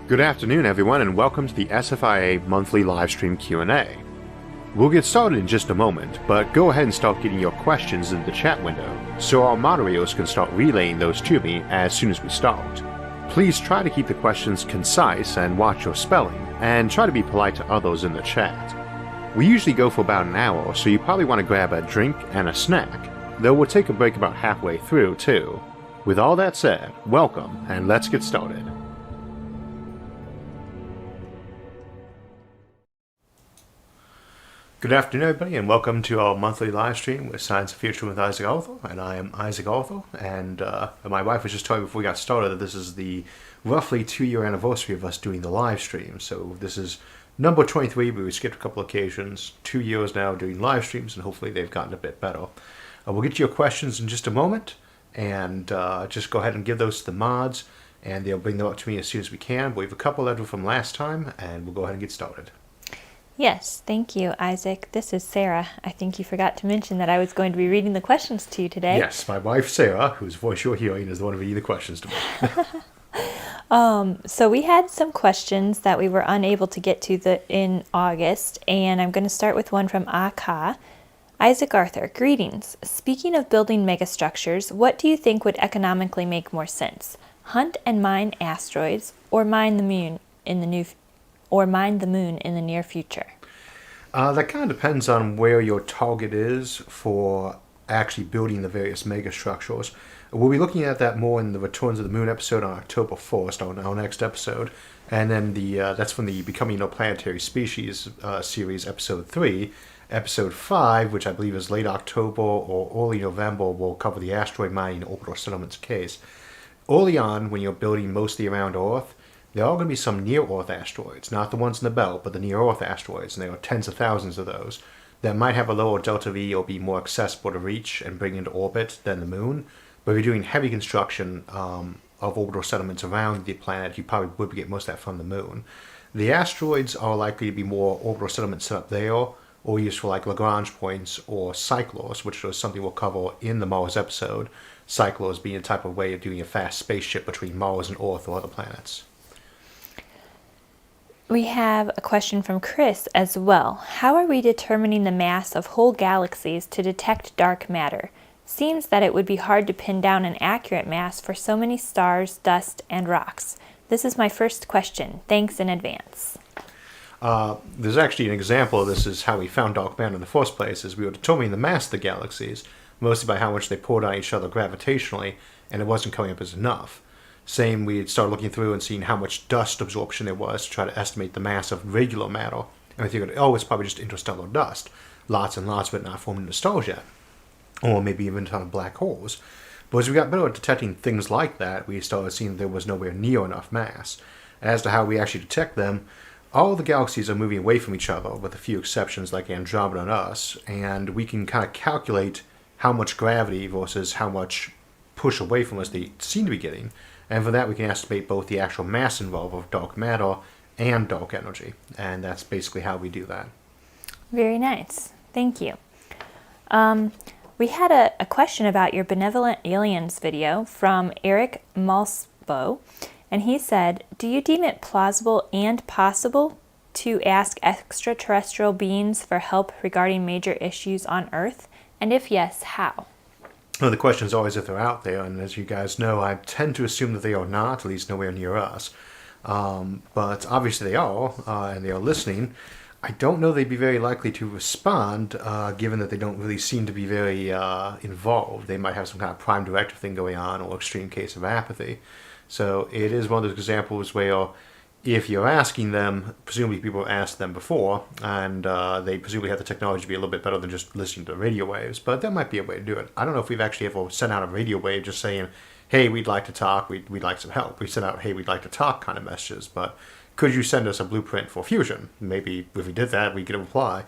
Good afternoon everyone and welcome to the SFIA monthly livestream Q&A. We'll get started in just a moment, but go ahead and start getting your questions in the chat window so our moderators can start relaying those to me as soon as we start. Please try to keep the questions concise and watch your spelling, and try to be polite to others in the chat. We usually go for about an hour, so you probably want to grab a drink and a snack, though we'll take a break about halfway through too. With all that said, welcome and let's get started. Good afternoon everybody and welcome to our monthly live stream with Science and Future with Isaac Arthur, and I am Isaac Arthur, and my wife was just telling me before we got started that this is the roughly 2-year anniversary of us doing the live stream. So this is number 23, but we skipped a couple occasions, 2 years now doing live streams, and hopefully they've gotten a bit better. We'll get to your questions in just a moment, and just go ahead and give those to the mods, and they'll bring them up to me as soon as we can. But we have a couple left from last time, and we'll go ahead and get started. Yes, thank you, Isaac. This is Sarah. I think you forgot to mention that I was going to be reading the questions to you today. Yes, my wife Sarah, whose voice you're hearing, is the one reading the questions to me. So we had some questions that we were unable to get to in August, and I'm going to start with one from Aka. Isaac Arthur, greetings. Speaking of building megastructures, what do you think would economically make more sense? Hunt and mine asteroids, or mine the moon in the near future? That kind of depends on where your target is for actually building the various megastructures. We'll be looking at that more in the Returns of the Moon episode on October 1st, on our next episode. And then that's from the Becoming a Planetary Species series, episode 3. Episode 5, which I believe is late October or early November, will cover the asteroid mining orbital settlements case. Early on, when you're building mostly around Earth, there are going to be some near-Earth asteroids, not the ones in the belt, but the near-Earth asteroids, and there are tens of thousands of those, that might have a lower delta V or be more accessible to reach and bring into orbit than the moon. But if you're doing heavy construction of orbital settlements around the planet, you probably would get most of that from the moon. The asteroids are likely to be more orbital settlements set up there, or used for like Lagrange points or cyclors, which is something we'll cover in the Mars episode. Cyclors being a type of way of doing a fast spaceship between Mars and Earth or other planets. We have a question from Chris as well. How are we determining the mass of whole galaxies to detect dark matter? Seems that it would be hard to pin down an accurate mass for so many stars, dust, and rocks. This is my first question. Thanks in advance. There's actually an example of this is how we found dark matter in the first place, is we were determining the mass of the galaxies, mostly by how much they pulled on each other gravitationally, and it wasn't coming up as enough. Same, we started looking through and seeing how much dust absorption there was to try to estimate the mass of regular matter. And we figured, oh, it's probably just interstellar dust. Lots and lots of it not formed into stars yet. Or maybe even a ton of black holes. But as we got better at detecting things like that, we started seeing there was nowhere near enough mass. As to how we actually detect them, all the galaxies are moving away from each other, with a few exceptions like Andromeda and us, and we can kind of calculate how much gravity versus how much push away from us they seem to be getting. And for that, we can estimate both the actual mass involved of dark matter and dark energy. And that's basically how we do that. Very nice. Thank you. We had a question about your Benevolent Aliens video from Eric Malsbo. And he said, do you deem it plausible and possible to ask extraterrestrial beings for help regarding major issues on Earth? And if yes, how? Well, the question is always if they're out there, and as you guys know, I tend to assume that they are not, at least nowhere near us. But obviously they are, and they are listening. I don't know they'd be very likely to respond, given that they don't really seem to be very involved. They might have some kind of prime directive thing going on, or extreme case of apathy. So it is one of those examples where if you're asking them, presumably people have asked them before, and they presumably have the technology to be a little bit better than just listening to radio waves, but that might be a way to do it. I don't know if we've actually ever sent out a radio wave just saying, hey, we'd like to talk, we'd like some help. We sent out, hey, we'd like to talk kind of messages, but could you send us a blueprint for fusion? Maybe if we did that, we could reply.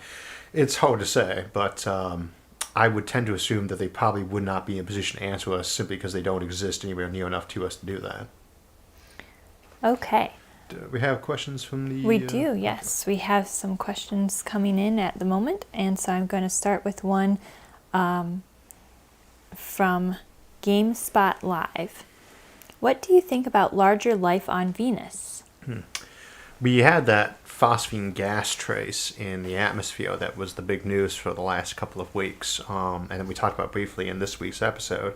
It's hard to say, but I would tend to assume that they probably would not be in a position to answer us simply because they don't exist anywhere near enough to us to do that. Okay. We have questions from the... We do, yes. We have some questions coming in at the moment, and so I'm going to start with one from GameSpot Live. What do you think about larger life on Venus? We had that phosphine gas trace in the atmosphere that was the big news for the last couple of weeks, and then we talked about briefly in this week's episode.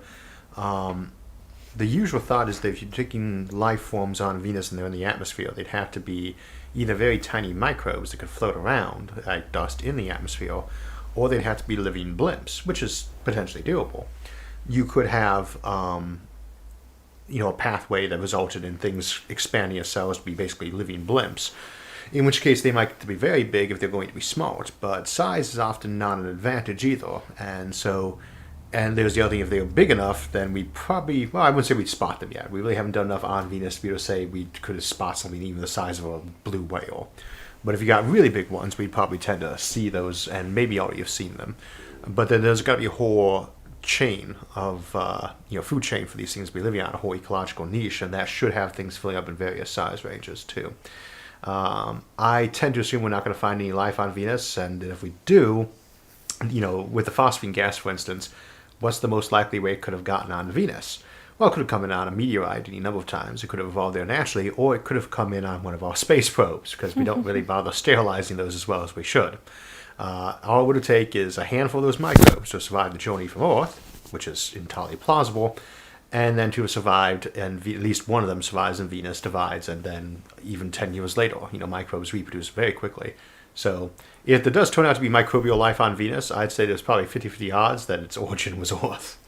The usual thought is that if you're taking life forms on Venus and they're in the atmosphere, they'd have to be either very tiny microbes that could float around like dust in the atmosphere, or they'd have to be living blimps, which is potentially doable. You could have a pathway that resulted in things expanding as cells to be basically living blimps, in which case they might have to be very big if they're going to be smart, but size is often not an advantage either. And there's the other thing, if they're big enough, then we probably, well, I wouldn't say we'd spot them yet. We really haven't done enough on Venus to be able to say we could have spot something even the size of a blue whale. But if you got really big ones, we'd probably tend to see those and maybe already have seen them. But then there's got to be a whole chain of food chain for these things to be living on, a whole ecological niche, and that should have things filling up in various size ranges too. I tend to assume we're not going to find any life on Venus, and if we do, with the phosphine gas, for instance, what's the most likely way it could have gotten on Venus? Well, it could have come in on a meteorite any number of times. It could have evolved there naturally, or it could have come in on one of our space probes, because we don't really bother sterilizing those as well as we should. All it would take is a handful of those microbes to survive the journey from Earth, which is entirely plausible, and then to have survived, and at least one of them survives and Venus divides, and then even 10 years later, microbes reproduce very quickly. So if there does turn out to be microbial life on Venus, I'd say there's probably 50-50 odds that its origin was Earth.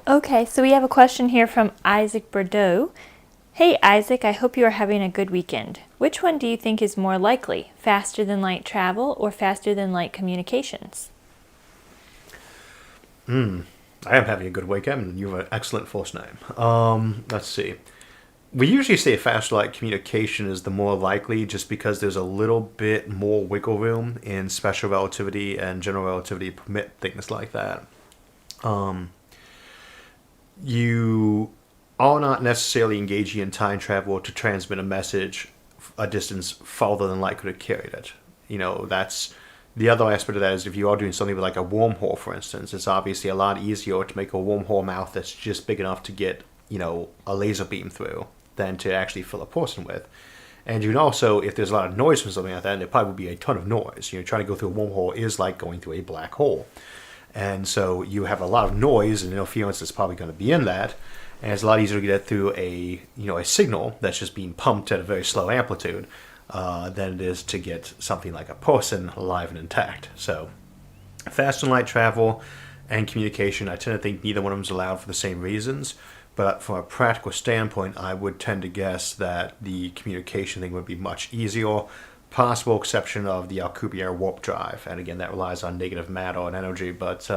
Okay, so we have a question here from Isaac Bordeaux. Hey Isaac, I hope you are having a good weekend. Which one do you think is more likely, faster than light travel or faster than light communications? I am having a good weekend, and you have an excellent first name. Let's see. We usually say faster light communication is the more likely, just because there's a little bit more wiggle room in special relativity and general relativity to permit things like that. You are not necessarily engaging in time travel to transmit a message a distance farther than light could have carried it. That's the other aspect of that is if you are doing something with like a wormhole, for instance, it's obviously a lot easier to make a wormhole mouth that's just big enough to get, a laser beam through than to actually fill a person with. And you can also, if there's a lot of noise from something like that, and there probably would be a ton of noise. Trying to go through a wormhole is like going through a black hole. And so you have a lot of noise and interference that's probably going to be in that. And it's a lot easier to get through a signal that's just being pumped at a very slow amplitude than it is to get something like a person alive and intact. So faster than light travel and communication, I tend to think neither one of them is allowed for the same reasons. But from a practical standpoint, I would tend to guess that the communication thing would be much easier. Possible exception of the Alcubierre warp drive. And again, that relies on negative matter and energy, but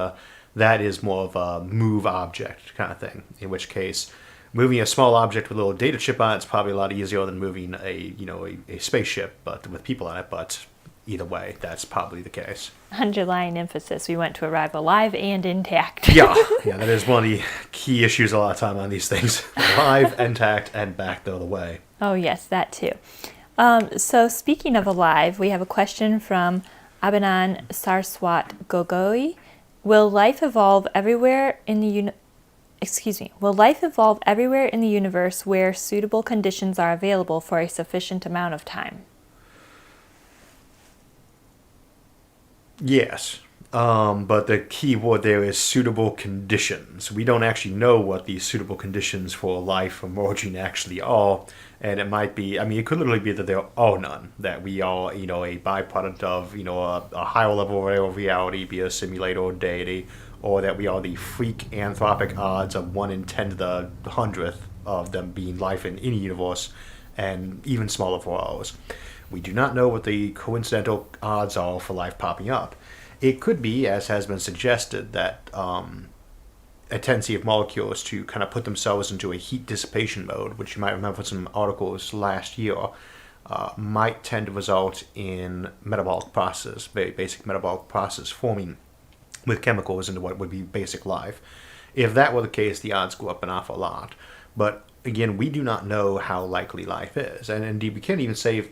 that is more of a move object kind of thing. In which case, moving a small object with a little data chip on it is probably a lot easier than moving a spaceship, but with people on it. But either way, that's probably the case. Underlying emphasis, we want to arrive alive and intact. yeah, that is one of the key issues a lot of time on these things. Alive, intact, and back the other way. Oh yes, that too. So speaking of alive, we have a question from Abanan Sarswat Gogoi. Will life evolve everywhere in the universe where suitable conditions are available for a sufficient amount of time? Yes, but the key word there is suitable conditions. We don't actually know what these suitable conditions for life emerging actually are, and it might be, it could literally be that there are none, that we are, a byproduct of, a higher level of reality, be a simulator or deity, or that we are the freak anthropic odds of 1 in 10 to the 100th of them being life in any universe, and even smaller for ours. We do not know what the coincidental odds are for life popping up. It could be, as has been suggested, that a tendency of molecules to kind of put themselves into a heat dissipation mode, which you might remember from some articles last year, might tend to result in metabolic processes, very basic metabolic process forming with chemicals into what would be basic life. If that were the case, the odds go up an awful lot. But again, we do not know how likely life is. And indeed, we can't even say,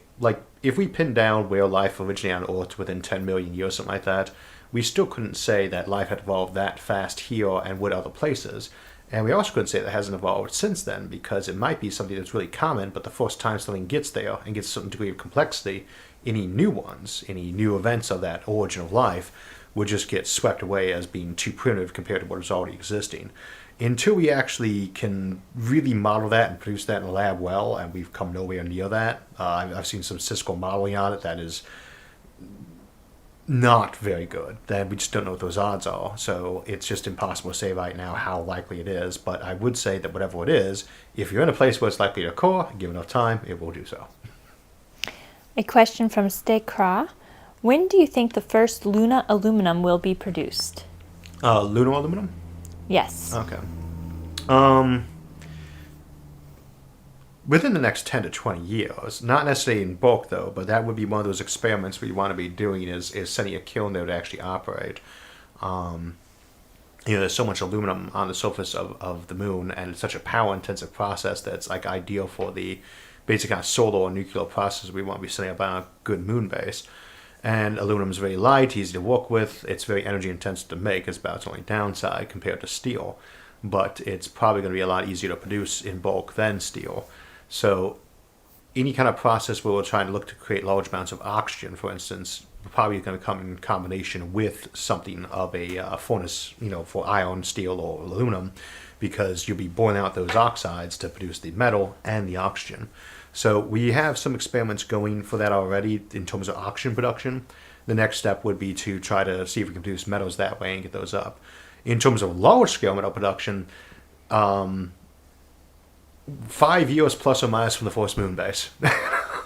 if we pin down where life originated on Earth within 10 million years, something like that, we still couldn't say that life had evolved that fast here and would other places. And we also couldn't say that hasn't evolved since then, because it might be something that's really common, but the first time something gets there and gets a certain degree of complexity, any new ones, any new events of that origin of life would just get swept away as being too primitive compared to what is already existing. Until we actually can really model that and produce that in the lab well, and we've come nowhere near that. I've seen some statistical modeling on it that is not very good. Then we just don't know what those odds are. So it's just impossible to say right now how likely it is. But I would say that whatever it is, if you're in a place where it's likely to occur, give enough time, it will do so. A question from Stekra. When do you think the first Luna aluminum will be produced? Lunar aluminum? Yes. Okay. Within the next 10 to 20 years, not necessarily in bulk though, but that would be one of those experiments where you want to be doing is sending a kiln there to actually operate. There's so much aluminum on the surface of the moon, and it's such a power-intensive process that it's like ideal for the basic kind of solar or nuclear process we want to be setting up on a good moon base. And aluminum is very light, easy to work with. It's very energy intensive to make. It's about its only downside compared to steel, but it's probably going to be a lot easier to produce in bulk than steel. So any kind of process where we're trying to look to create large amounts of oxygen, for instance, probably going to come in combination with something of a furnace, for iron, steel, or aluminum, because you'll be boiling out those oxides to produce the metal and the oxygen. So we have some experiments going for that already in terms of oxygen production. The next step would be to try to see if we can produce metals that way and get those up. In terms of large-scale metal production, 5 years plus or minus from the first moon base.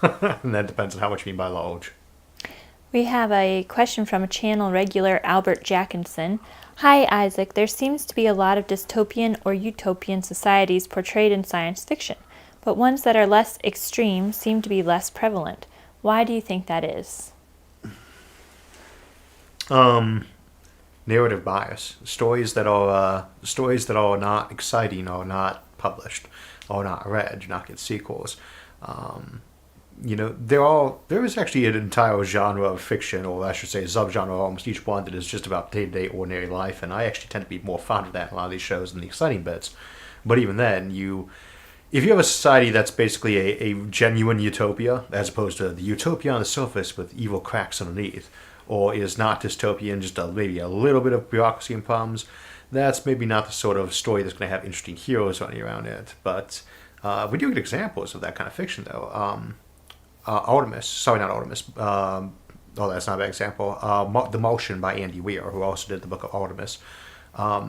And that depends on how much you mean by large. We have a question from a channel regular, Albert Jackinson. Hi, Isaac. There seems to be a lot of dystopian or utopian societies portrayed in science fiction, but ones that are less extreme seem to be less prevalent. Why do you think that is? Narrative bias. Stories that are not exciting are not published, or not read, do not get sequels. There is actually an entire genre of fiction, or I should say subgenre, almost each one that is just about day-to-day ordinary life, and I actually tend to be more fond of that in a lot of these shows than the exciting bits. But even then, if you have a society that's basically a genuine utopia, as opposed to the utopia on the surface with evil cracks underneath, or is not dystopian, just maybe a little bit of bureaucracy and problems, that's maybe not the sort of story that's going to have interesting heroes running around it. But we do get examples of that kind of fiction, though. Artemis, sorry, not Artemis. That's not an example. The Martian by Andy Weir, who also did the book of Artemis.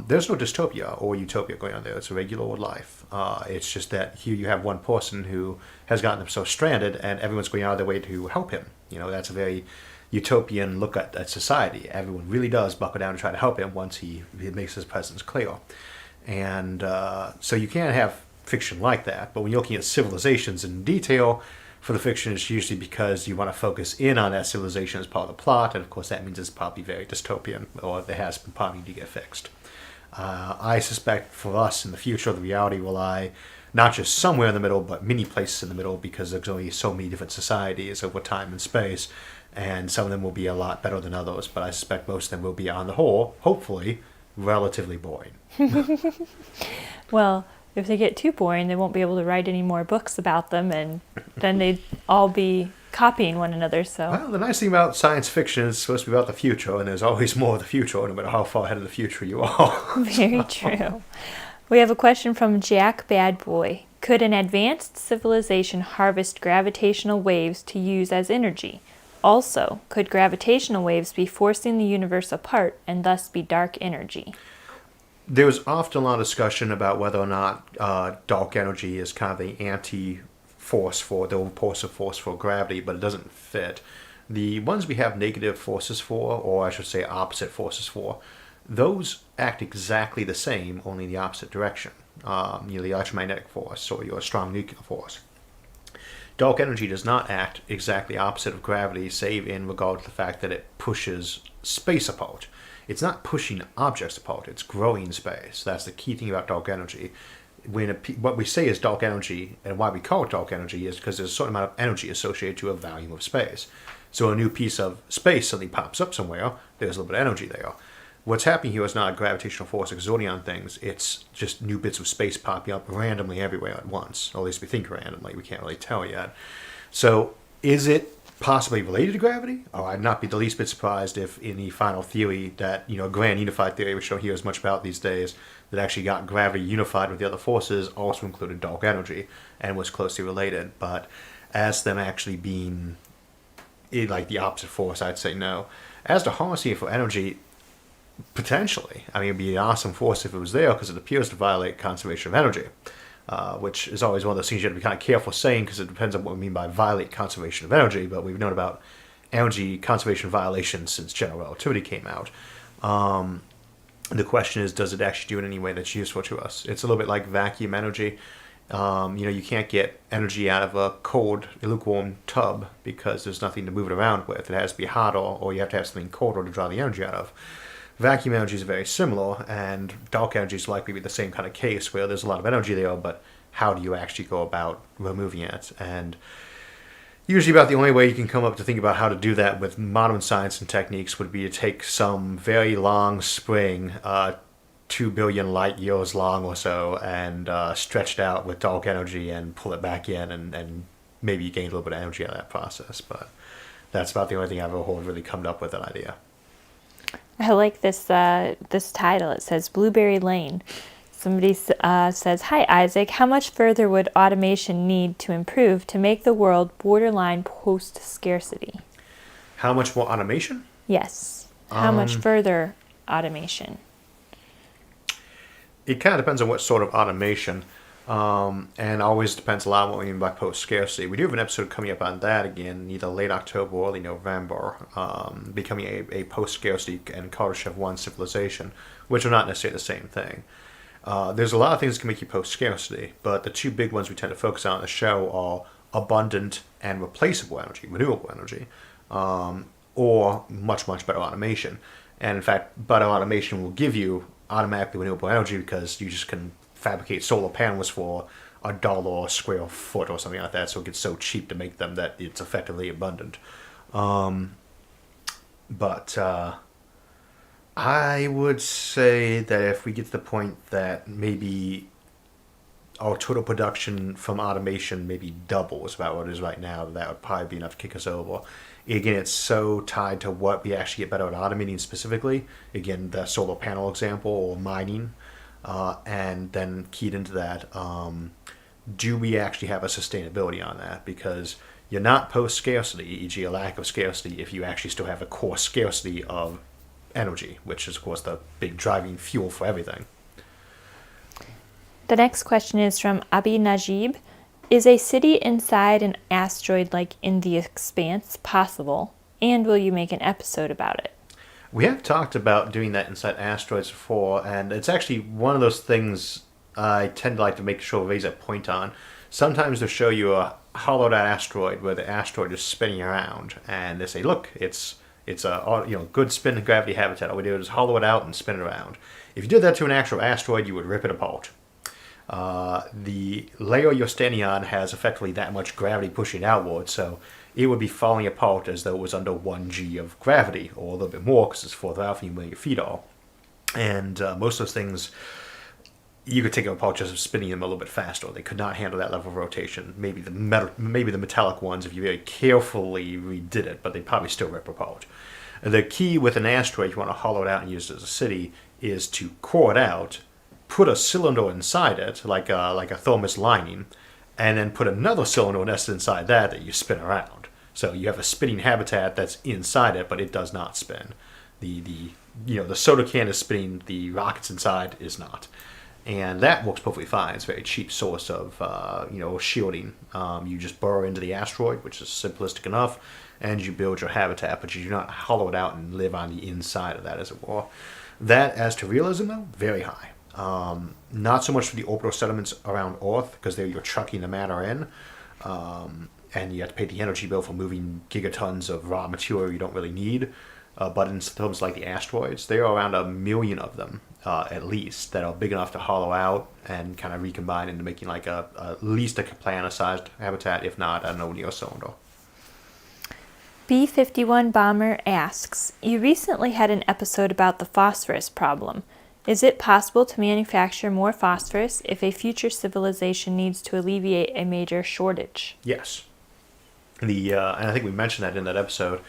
There's no dystopia or utopia going on there. It's a regular old life. It's just that here you have one person who has gotten himself stranded, and everyone's going out of their way to help him. That's a very utopian look at society. Everyone really does buckle down and try to help him once he makes his presence clear. And so you can have fiction like that, but when you're looking at civilizations in detail, for the fiction, it's usually because you want to focus in on that civilization as part of the plot, and of course that means it's probably very dystopian, or there has been probably to get fixed. I suspect for us in the future, the reality will lie not just somewhere in the middle, but many places in the middle, because there's only so many different societies over time and space, and some of them will be a lot better than others, but I suspect most of them will be, on the whole, hopefully, relatively boring. Well, if they get too boring, they won't be able to write any more books about them, and then they'd all be copying one another. So, well, the nice thing about science fiction is it's supposed to be about the future, and there's always more of the future, no matter how far ahead of the future you are. Very true. We have a question from Jack Badboy. Could an advanced civilization harvest gravitational waves to use as energy? Also, could gravitational waves be forcing the universe apart and thus be dark energy? There's often a lot of discussion about whether or not dark energy is kind of the anti-force for, the repulsive force for gravity, but it doesn't fit. The ones we have negative forces for, or I should say opposite forces for, those act exactly the same, only in the opposite direction. The electromagnetic force or your strong nuclear force. Dark energy does not act exactly opposite of gravity, save in regard to the fact that it pushes space apart. It's not pushing objects apart, it's growing space. That's the key thing about dark energy. What we say is dark energy, and why we call it dark energy, is because there's a certain amount of energy associated to a volume of space. So a new piece of space suddenly pops up somewhere, there's a little bit of energy there. What's happening here is not a gravitational force exerting on things. It's just new bits of space popping up randomly everywhere at once. Or at least we think randomly. We can't really tell yet. So is it possibly related to gravity? Oh, I'd not be the least bit surprised if in the final theory that, grand unified theory, which we don't hear as much about these days, that actually got gravity unified with the other forces, also included dark energy and was closely related. But as them actually being like the opposite force, I'd say no. As to harnessing it for energy, potentially. I mean, it'd be an awesome force if it was there because it appears to violate conservation of energy, which is always one of those things you have to be kind of careful saying because it depends on what we mean by violate conservation of energy, but we've known about energy conservation violations since general relativity came out. The question is, does it actually do it in any way that's useful to us? It's a little bit like vacuum energy. You can't get energy out of a cold, lukewarm tub because there's nothing to move it around with. It has to be hot or you have to have something colder to draw the energy out of. Vacuum energy is very similar, and dark energy is likely to be the same kind of case where there's a lot of energy there, but how do you actually go about removing it? And usually about the only way you can come up to think about how to do that with modern science and techniques would be to take some very long spring, 2 billion light years long or so, and stretch it out with dark energy and pull it back in, and maybe you gain a little bit of energy out of that process. But that's about the only thing I've ever really come up with that idea. I like this title. It says Blueberry Lane. Somebody says, "Hi Isaac, how much further would automation need to improve to make the world borderline post-scarcity?" How much more automation? Yes. How much further automation? It kind of depends on what sort of automation, and always depends a lot on what we mean by post-scarcity. We do have an episode coming up on that again, either late October or early November, becoming a post-scarcity and Kardashev 1 civilization, which are not necessarily the same thing. There's a lot of things that can make you post-scarcity, but the two big ones we tend to focus on the show are abundant and replaceable energy, renewable energy, or much, much better automation. And in fact, better automation will give you automatically renewable energy because you just can fabricate solar panels for $1 a square foot or something like that, so it gets so cheap to make them that it's effectively abundant. But I would say that if we get to the point that maybe our total production from automation maybe doubles about what it is right now, that would probably be enough to kick us over. Again, it's so tied to what we actually get better at automating specifically. Again, the solar panel example or mining. And then keyed into that, do we actually have a sustainability on that? Because you're not post-scarcity, e.g. a lack of scarcity, if you actually still have a core scarcity of energy, which is, of course, the big driving fuel for everything. The next question is from Abi Najib. Is a city inside an asteroid like in The Expanse possible? And will you make an episode about it? We have talked about doing that inside asteroids before, and it's actually one of those things I tend to like to make sure to raise a point on. Sometimes they'll show you a hollowed out asteroid where the asteroid is spinning around, and they say, look, it's a good spin and gravity habitat. All we do is hollow it out and spin it around. If you did that to an actual asteroid, you would rip it apart. The layer you're standing on has effectively that much gravity pushing outward, so it would be falling apart as though it was under 1g of gravity, or a little bit more because it's further out from where your feet are. And most of those things, you could take them apart just spinning them a little bit faster. They could not handle that level of rotation. Maybe the metallic ones, if you very carefully redid it, but they probably still rip apart. The key with an asteroid, if you want to hollow it out and use it as a city, is to core it out, put a cylinder inside it, like a thermos lining, and then put another cylinder nested inside that you spin around. So you have a spinning habitat that's inside it, but it does not spin. The soda can is spinning, the rockets inside is not. And that works perfectly fine. It's a very cheap source of shielding. You just burrow into the asteroid, which is simplistic enough, and you build your habitat, but you do not hollow it out and live on the inside of that, as it were. That, as to realism, though, very high. Not so much for the orbital settlements around Earth, because there you're chucking the matter in, and you have to pay the energy bill for moving gigatons of raw material you don't really need. But in terms like the asteroids, there are around 1 million of them, at least, that are big enough to hollow out and kind of recombine into making like at least a Kaplana-sized habitat, if not a no-neo cylinder. B-51 Bomber asks, you recently had an episode about the phosphorus problem. Is it possible to manufacture more phosphorus if a future civilization needs to alleviate a major shortage? Yes. And I think we mentioned that in that episode.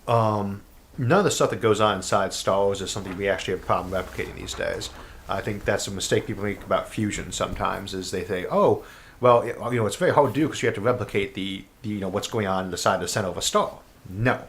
None of the stuff that goes on inside Star Wars is something we actually have a problem replicating these days. I think that's a mistake people make about fusion sometimes, is they think, oh, well, it's very hard to do because you have to replicate the what's going on inside the center of a star. No.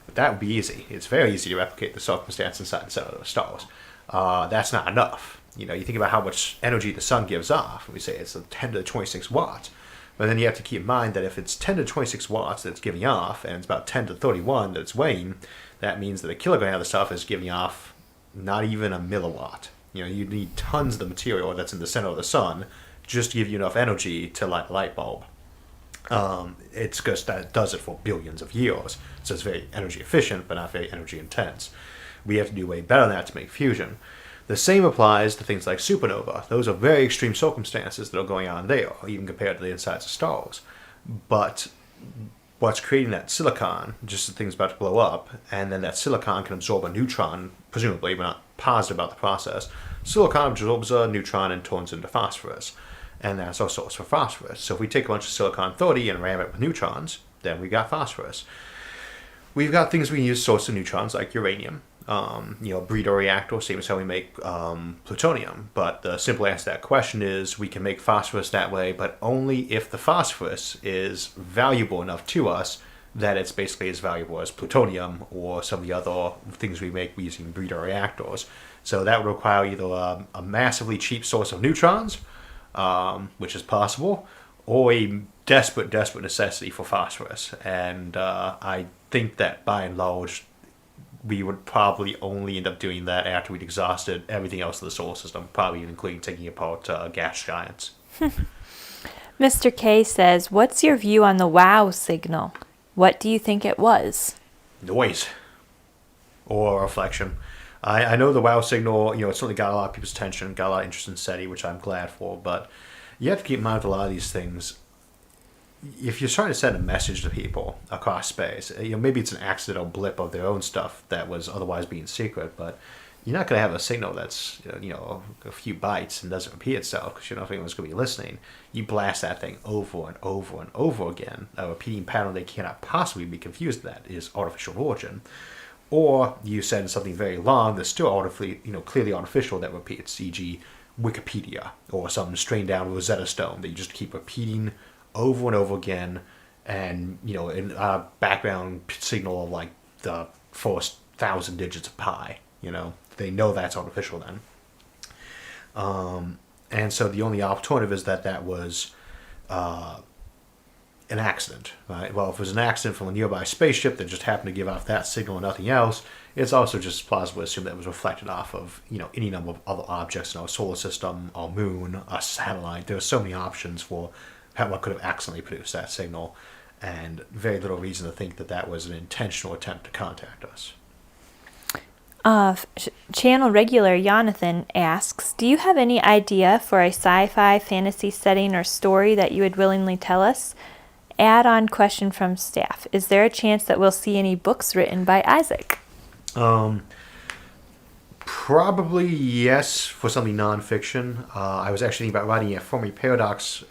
But that would be easy. It's very easy to replicate the circumstance inside the center of the stars. That's not enough. You think about how much energy the sun gives off. We say it's 10 to the 26 watts. But then you have to keep in mind that if it's 10 to 26 watts that it's giving off, and it's about 10 to 31 that it's weighing, that means that a kilogram of the stuff is giving off not even a milliwatt. You need tons of the material that's in the center of the sun just to give you enough energy to light a light bulb. It's just that it does it for billions of years. So it's very energy efficient, but not very energy intense. We have to do way better than that to make fusion. The same applies to things like supernova. Those are very extreme circumstances that are going on there, even compared to the insides of stars. But what's creating that silicon, just the thing's about to blow up, and then that silicon can absorb a neutron, presumably, we're not positive about the process. Silicon absorbs a neutron and turns into phosphorus. And that's our source for phosphorus. So if we take a bunch of silicon-30 and ram it with neutrons, then we got phosphorus. We've got things we can use to source of neutrons, like uranium. Burrito reactor, same as how we make plutonium. But the simple answer to that question is we can make phosphorus that way, but only if the phosphorus is valuable enough to us that it's basically as valuable as plutonium or some of the other things we make using burrito reactors. So that would require either a massively cheap source of neutrons, which is possible, or a desperate necessity for phosphorus. And I think that by and large, we would probably only end up doing that after we'd exhausted everything else in the solar system, probably including taking apart gas giants. Mr. K says, what's your view on the WOW signal? What do you think it was? Noise. Or reflection. I know the WOW signal, it certainly got a lot of people's attention, got a lot of interest in SETI, which I'm glad for, but you have to keep in mind with a lot of these things, if you're trying to send a message to people across space, maybe it's an accidental blip of their own stuff that was otherwise being secret, but you're not going to have a signal that's, a few bytes and doesn't repeat itself because you don't know if anyone's going to be listening. You blast that thing over and over and over again. A repeating pattern they cannot possibly be confused with that is artificial origin. Or you send something very long that's still clearly artificial that repeats, e.g. Wikipedia, or some strained down Rosetta Stone that you just keep repeating over and over again, and in a background signal of like the first 1,000 digits of pi. They know that's artificial then. And so the only alternative is that was an accident, right? Well, if it was an accident from a nearby spaceship that just happened to give off that signal and nothing else, it's also just plausible to assume that it was reflected off of, any number of other objects in our solar system, our moon, a satellite. There are so many options for what could have accidentally produced that signal, and very little reason to think that was an intentional attempt to contact us. Channel regular Jonathan asks, do you have any idea for a sci-fi fantasy setting or story that you would willingly tell us? Add-on question from staff. Is there a chance that we'll see any books written by Isaac? Probably yes, for something nonfiction. I was actually thinking about writing a Fermi Paradox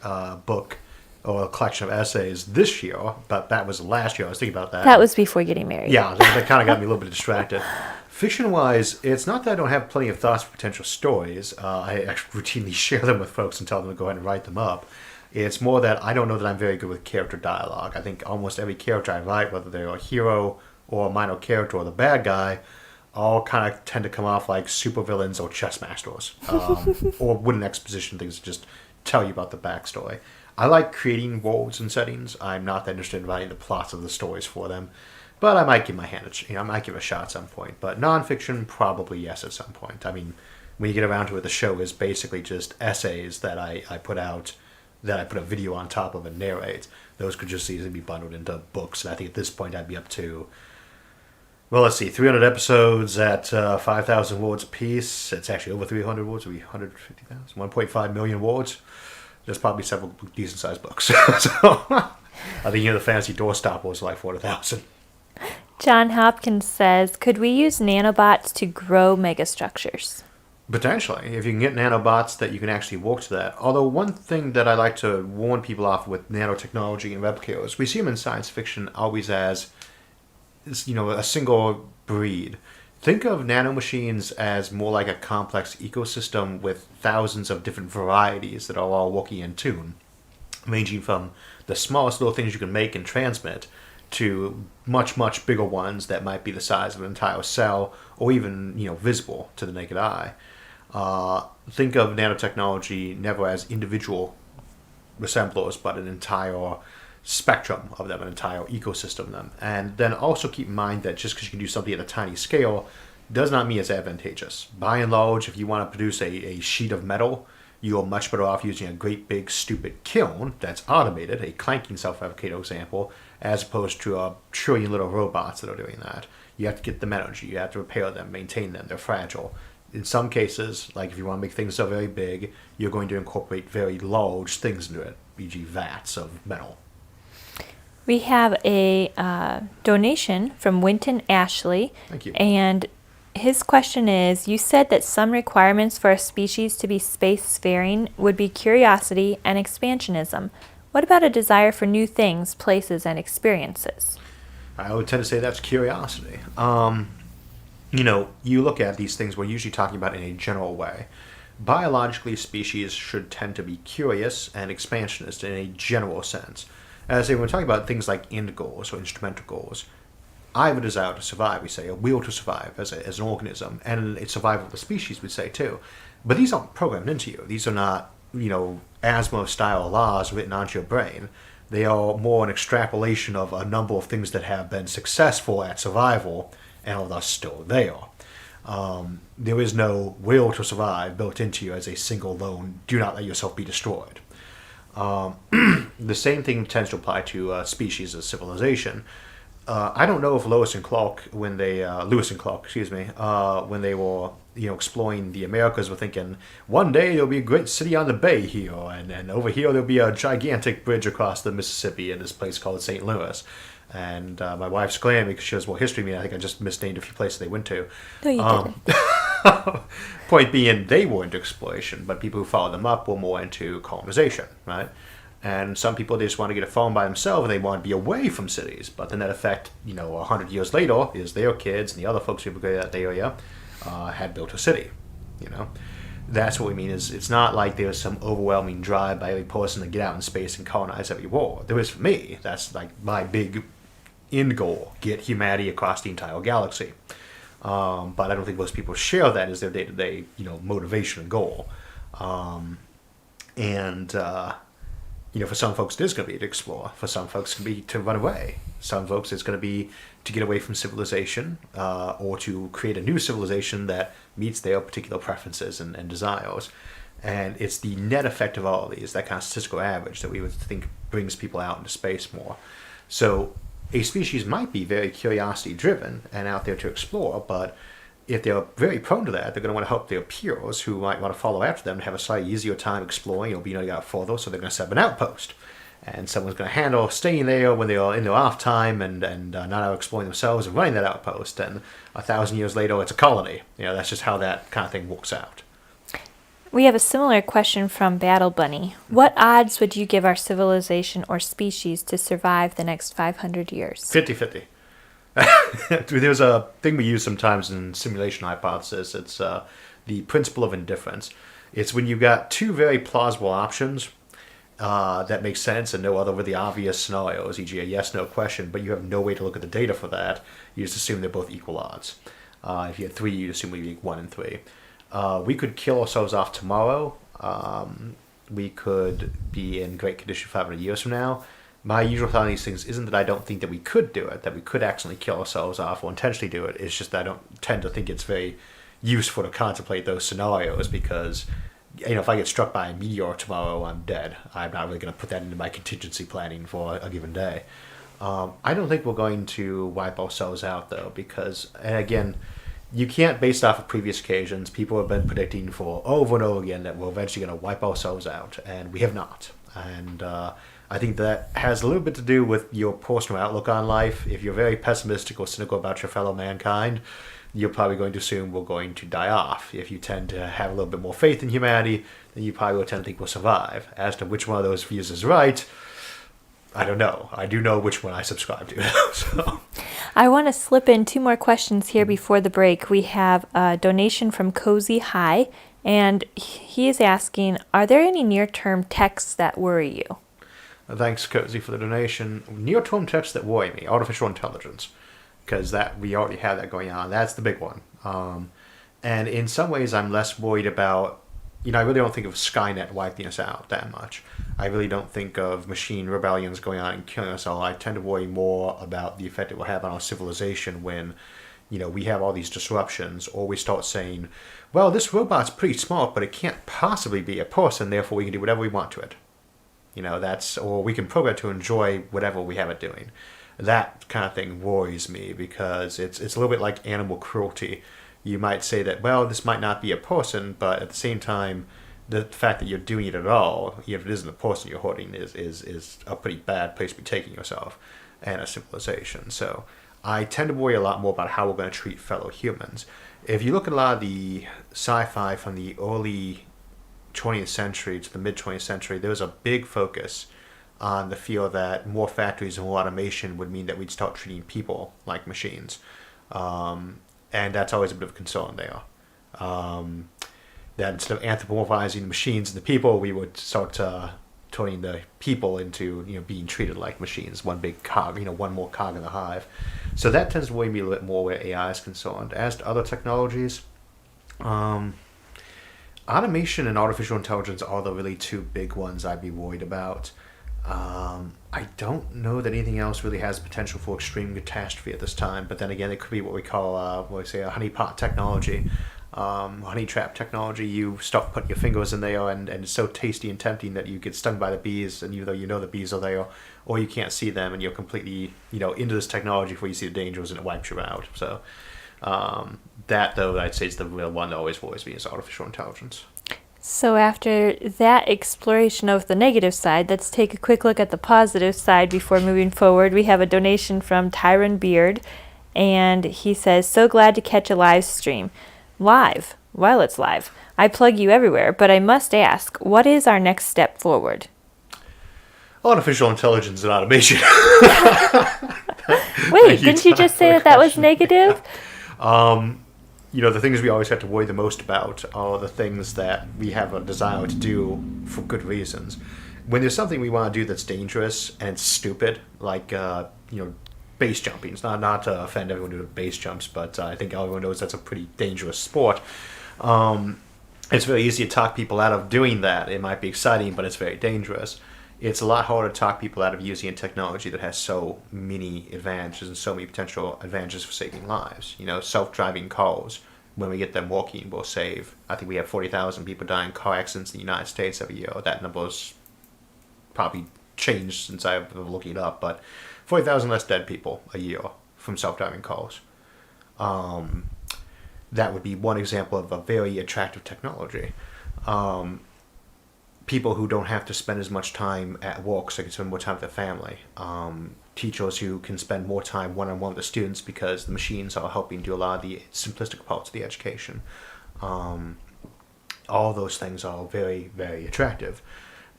book or a collection of essays this year, but that was last year. I was thinking about that. That was before getting married. Yeah, that kind of got me a little bit distracted. Fiction-wise, it's not that I don't have plenty of thoughts for potential stories. I actually routinely share them with folks and tell them to go ahead and write them up. It's more that I don't know that I'm very good with character dialogue. I think almost every character I write, whether they're a hero or a minor character or the bad guy, all kind of tend to come off like supervillains or chess masters, or wooden exposition things that just tell you about the backstory. I like creating worlds and settings. I'm not that interested in writing the plots of the stories for them, but I might give my hand I might give it a shot at some point. But nonfiction, probably yes at some point. I mean, when you get around to it, the show is basically just essays that I put out, that I put a video on top of and narrate. Those could just easily be bundled into books, and I think at this point I'd be up to, well, let's see, 300 episodes at 5,000 words a piece. It's actually over 300 words. It would be 150,000, 1.5 million words. There's probably several decent-sized books. So I think the fantasy doorstopper was like 400,000. John Hopkins says, could we use nanobots to grow megastructures? Potentially, if you can get nanobots that you can actually walk to that. Although one thing that I like to warn people off with nanotechnology and replicators, we see them in science fiction always as, a single breed. Think of nanomachines as more like a complex ecosystem with thousands of different varieties that are all working in tune, ranging from the smallest little things you can make and transmit to much, much bigger ones that might be the size of an entire cell or even, visible to the naked eye. Think of nanotechnology never as individual assemblers, but an entire spectrum of them, an entire ecosystem of them. And then also keep in mind that just because you can do something at a tiny scale does not mean it's advantageous. By and large, if you want to produce a sheet of metal, you are much better off using a great big stupid kiln that's automated, a clanking self-fabricator example, as opposed to a trillion little robots that are doing that. You have to get them energy, you have to repair them, maintain them, they're fragile. In some cases, like if you want to make things so very big, you're going to incorporate very large things into it, e.g. vats of metal. We have a donation from Winton Ashley. Thank you. And his question is, you said that some requirements for a species to be spacefaring would be curiosity and expansionism. What about a desire for new things, places, and experiences? I would tend to say that's curiosity. You look at these things, we're usually talking about in a general way. Biologically, species should tend to be curious and expansionist in a general sense. As I say, when we're talking about things like end goals or instrumental goals, I have a desire to survive, we say, a will to survive as an organism, and it's survival of the species, we say, too. But these aren't programmed into you. These are not, Asimov-style laws written onto your brain. They are more an extrapolation of a number of things that have been successful at survival and are thus still there. There is no will to survive built into you as a single lone, do not let yourself be destroyed. The same thing tends to apply to species as civilization. I don't know if Lewis and Clark, when they were exploring the Americas, were thinking one day there'll be a great city on the bay here, and over here there'll be a gigantic bridge across the Mississippi in this place called St. Louis. And my wife's claiming because she has more history than me. I think I just misnamed a few places they went to. No, you didn't. Point being, they were into exploration, but people who followed them up were more into colonization, right? And some people, they just want to get a farm by themselves and they want to be away from cities. But the net effect, 100 years later, is their kids and the other folks who immigrated to that area had built a city, That's what we mean is it's not like there's some overwhelming drive by every person to get out in space and colonize every world. There is for me. That's like my big end goal, get humanity across the entire galaxy. But I don't think most people share that as their day-to-day, motivation and goal. For some folks, it is going to be to explore. For some folks, it's going to be to run away. Some folks, it's going to be to get away from civilization or to create a new civilization that meets their particular preferences and desires. And it's the net effect of all of these, that kind of statistical average, that we would think brings people out into space more. So a species might be very curiosity-driven and out there to explore, but if they're very prone to that, they're going to want to help their peers who might want to follow after them to have a slightly easier time exploring or being able to get out further, so they're going to set up an outpost. And someone's going to handle staying there when they are in their off time and not out exploring themselves and running that outpost. And 1,000 years later, it's a colony. That's just how that kind of thing works out. We have a similar question from Battle Bunny. What odds would you give our civilization or species to survive the next 500 years? 50-50. There's a thing we use sometimes in simulation hypothesis. It's the principle of indifference. It's when you've got two very plausible options that make sense and no other really obvious scenarios, e.g. a yes-no question, but you have no way to look at the data for that. You just assume they're both equal odds. If you had 3, you'd assume we'd be 1 and 3. We could kill ourselves off tomorrow. We could be in great condition 500 years from now. My usual thought on these things isn't that I don't think that we could do it, that we could accidentally kill ourselves off or intentionally do it. It's just that I don't tend to think it's very useful to contemplate those scenarios because, if I get struck by a meteor tomorrow, I'm dead. I'm not really going to put that into my contingency planning for a given day. I don't think we're going to wipe ourselves out, though, because, and again, you can't, based off of previous occasions, people have been predicting for over and over again that we're eventually going to wipe ourselves out, and we have not. And I think that has a little bit to do with your personal outlook on life. If you're very pessimistic or cynical about your fellow mankind, you're probably going to assume we're going to die off. If you tend to have a little bit more faith in humanity, then you probably will tend to think we'll survive. As to which one of those views is right, I don't know. I do know which one I subscribe to. So. I want to slip in 2 more questions here before the break. We have a donation from Cozy High, and he is asking, are there any near-term texts that worry you? Thanks, Cozy, for the donation. Near-term texts that worry me, artificial intelligence, because that we already have that going on. That's the big one. And in some ways, I'm less worried about, I really don't think of Skynet wiping us out that much. I really don't think of machine rebellions going on and killing us all. I tend to worry more about the effect it will have on our civilization when, we have all these disruptions, or we start saying, well, this robot's pretty smart, but it can't possibly be a person, therefore we can do whatever we want to it. Or we can program it to enjoy whatever we have it doing. That kind of thing worries me because it's a little bit like animal cruelty. You might say that, well, this might not be a person, but at the same time, the fact that you're doing it at all, even if it isn't a person you're hurting, is a pretty bad place to be taking yourself and a civilization. So I tend to worry a lot more about how we're going to treat fellow humans. If you look at a lot of the sci-fi from the early 20th century to the mid-20th century, there was a big focus on the feel that more factories and more automation would mean that we'd start treating people like machines. And that's always a bit of a concern there. That instead of anthropomorphizing the machines and the people, we would start turning the people into being treated like machines, one big cog, one more cog in the hive. So that tends to worry me a little bit more where AI is concerned. As to other technologies, automation and artificial intelligence are the really 2 big ones I'd be worried about. I don't know that anything else really has potential for extreme catastrophe at this time, but then again, it could be what we call, a honeypot technology, honey trap technology. You start putting your fingers in there, and it's so tasty and tempting that you get stung by the bees, and even though the bees are there, or you can't see them, and you're completely, into this technology before you see the dangers, and it wipes you out. So, that, though, I'd say is the real one that always worries me, is artificial intelligence. So after that exploration of the negative side, let's take a quick look at the positive side before moving forward. We have a donation from Tyron Beard, and he says, so glad to catch a live stream. Live, while it's live. I plug you everywhere, but I must ask, what is our next step forward? Artificial intelligence and automation. Wait, didn't you just say that was negative? The things we always have to worry the most about are the things that we have a desire to do for good reasons. When there's something we want to do that's dangerous and stupid, like, base jumping. It's not to offend everyone who does base jumps, but I think everyone knows that's a pretty dangerous sport. It's very easy to talk people out of doing that. It might be exciting, but it's very dangerous. It's a lot harder to talk people out of using a technology that has so many advantages and so many potential advantages for saving lives. Self-driving cars, when we get them working, will save. I think we have 40,000 people dying in car accidents in the United States every year. That number's probably changed since I've been looking it up, but 40,000 less dead people a year from self-driving cars. That would be one example of a very attractive technology. People who don't have to spend as much time at work, so they can spend more time with their family. Teachers who can spend more time one-on-one with the students because the machines are helping do a lot of the simplistic parts of the education. All those things are very, very attractive.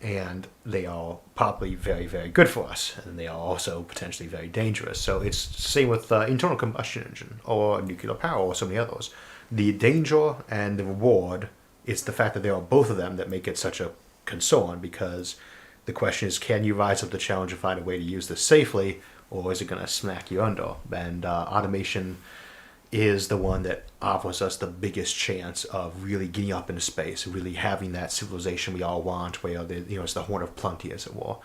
And they are probably very, very good for us. And they are also potentially very dangerous. So it's the same with internal combustion engine or nuclear power or so many others. The danger and the reward, it's the fact that there are both of them that make it such a concern, because the question is, can you rise up to the challenge and find a way to use this safely, or is it going to smack you under? And automation is the one that offers us the biggest chance of really getting up into space, really having that civilization we all want, where it's the horn of plenty, as it were.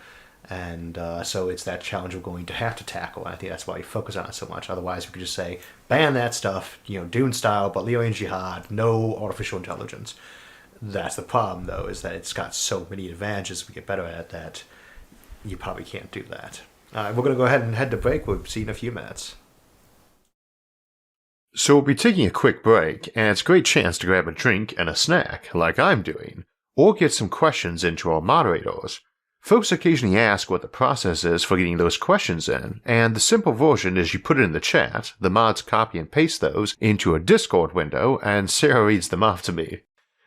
And so it's that challenge we're going to have to tackle. And I think that's why we focus on it so much. Otherwise, we could just say, ban that stuff, Dune style, but Leo and Jihad, no artificial intelligence. That's the problem, though, is that it's got so many advantages we get better at it that you probably can't do that. We're going to go ahead and head to break. We'll see you in a few minutes. So we'll be taking a quick break, and it's a great chance to grab a drink and a snack, like I'm doing, or get some questions into our moderators. Folks occasionally ask what the process is for getting those questions in, and the simple version is you put it in the chat, the mods copy and paste those into a Discord window, and Sarah reads them off to me.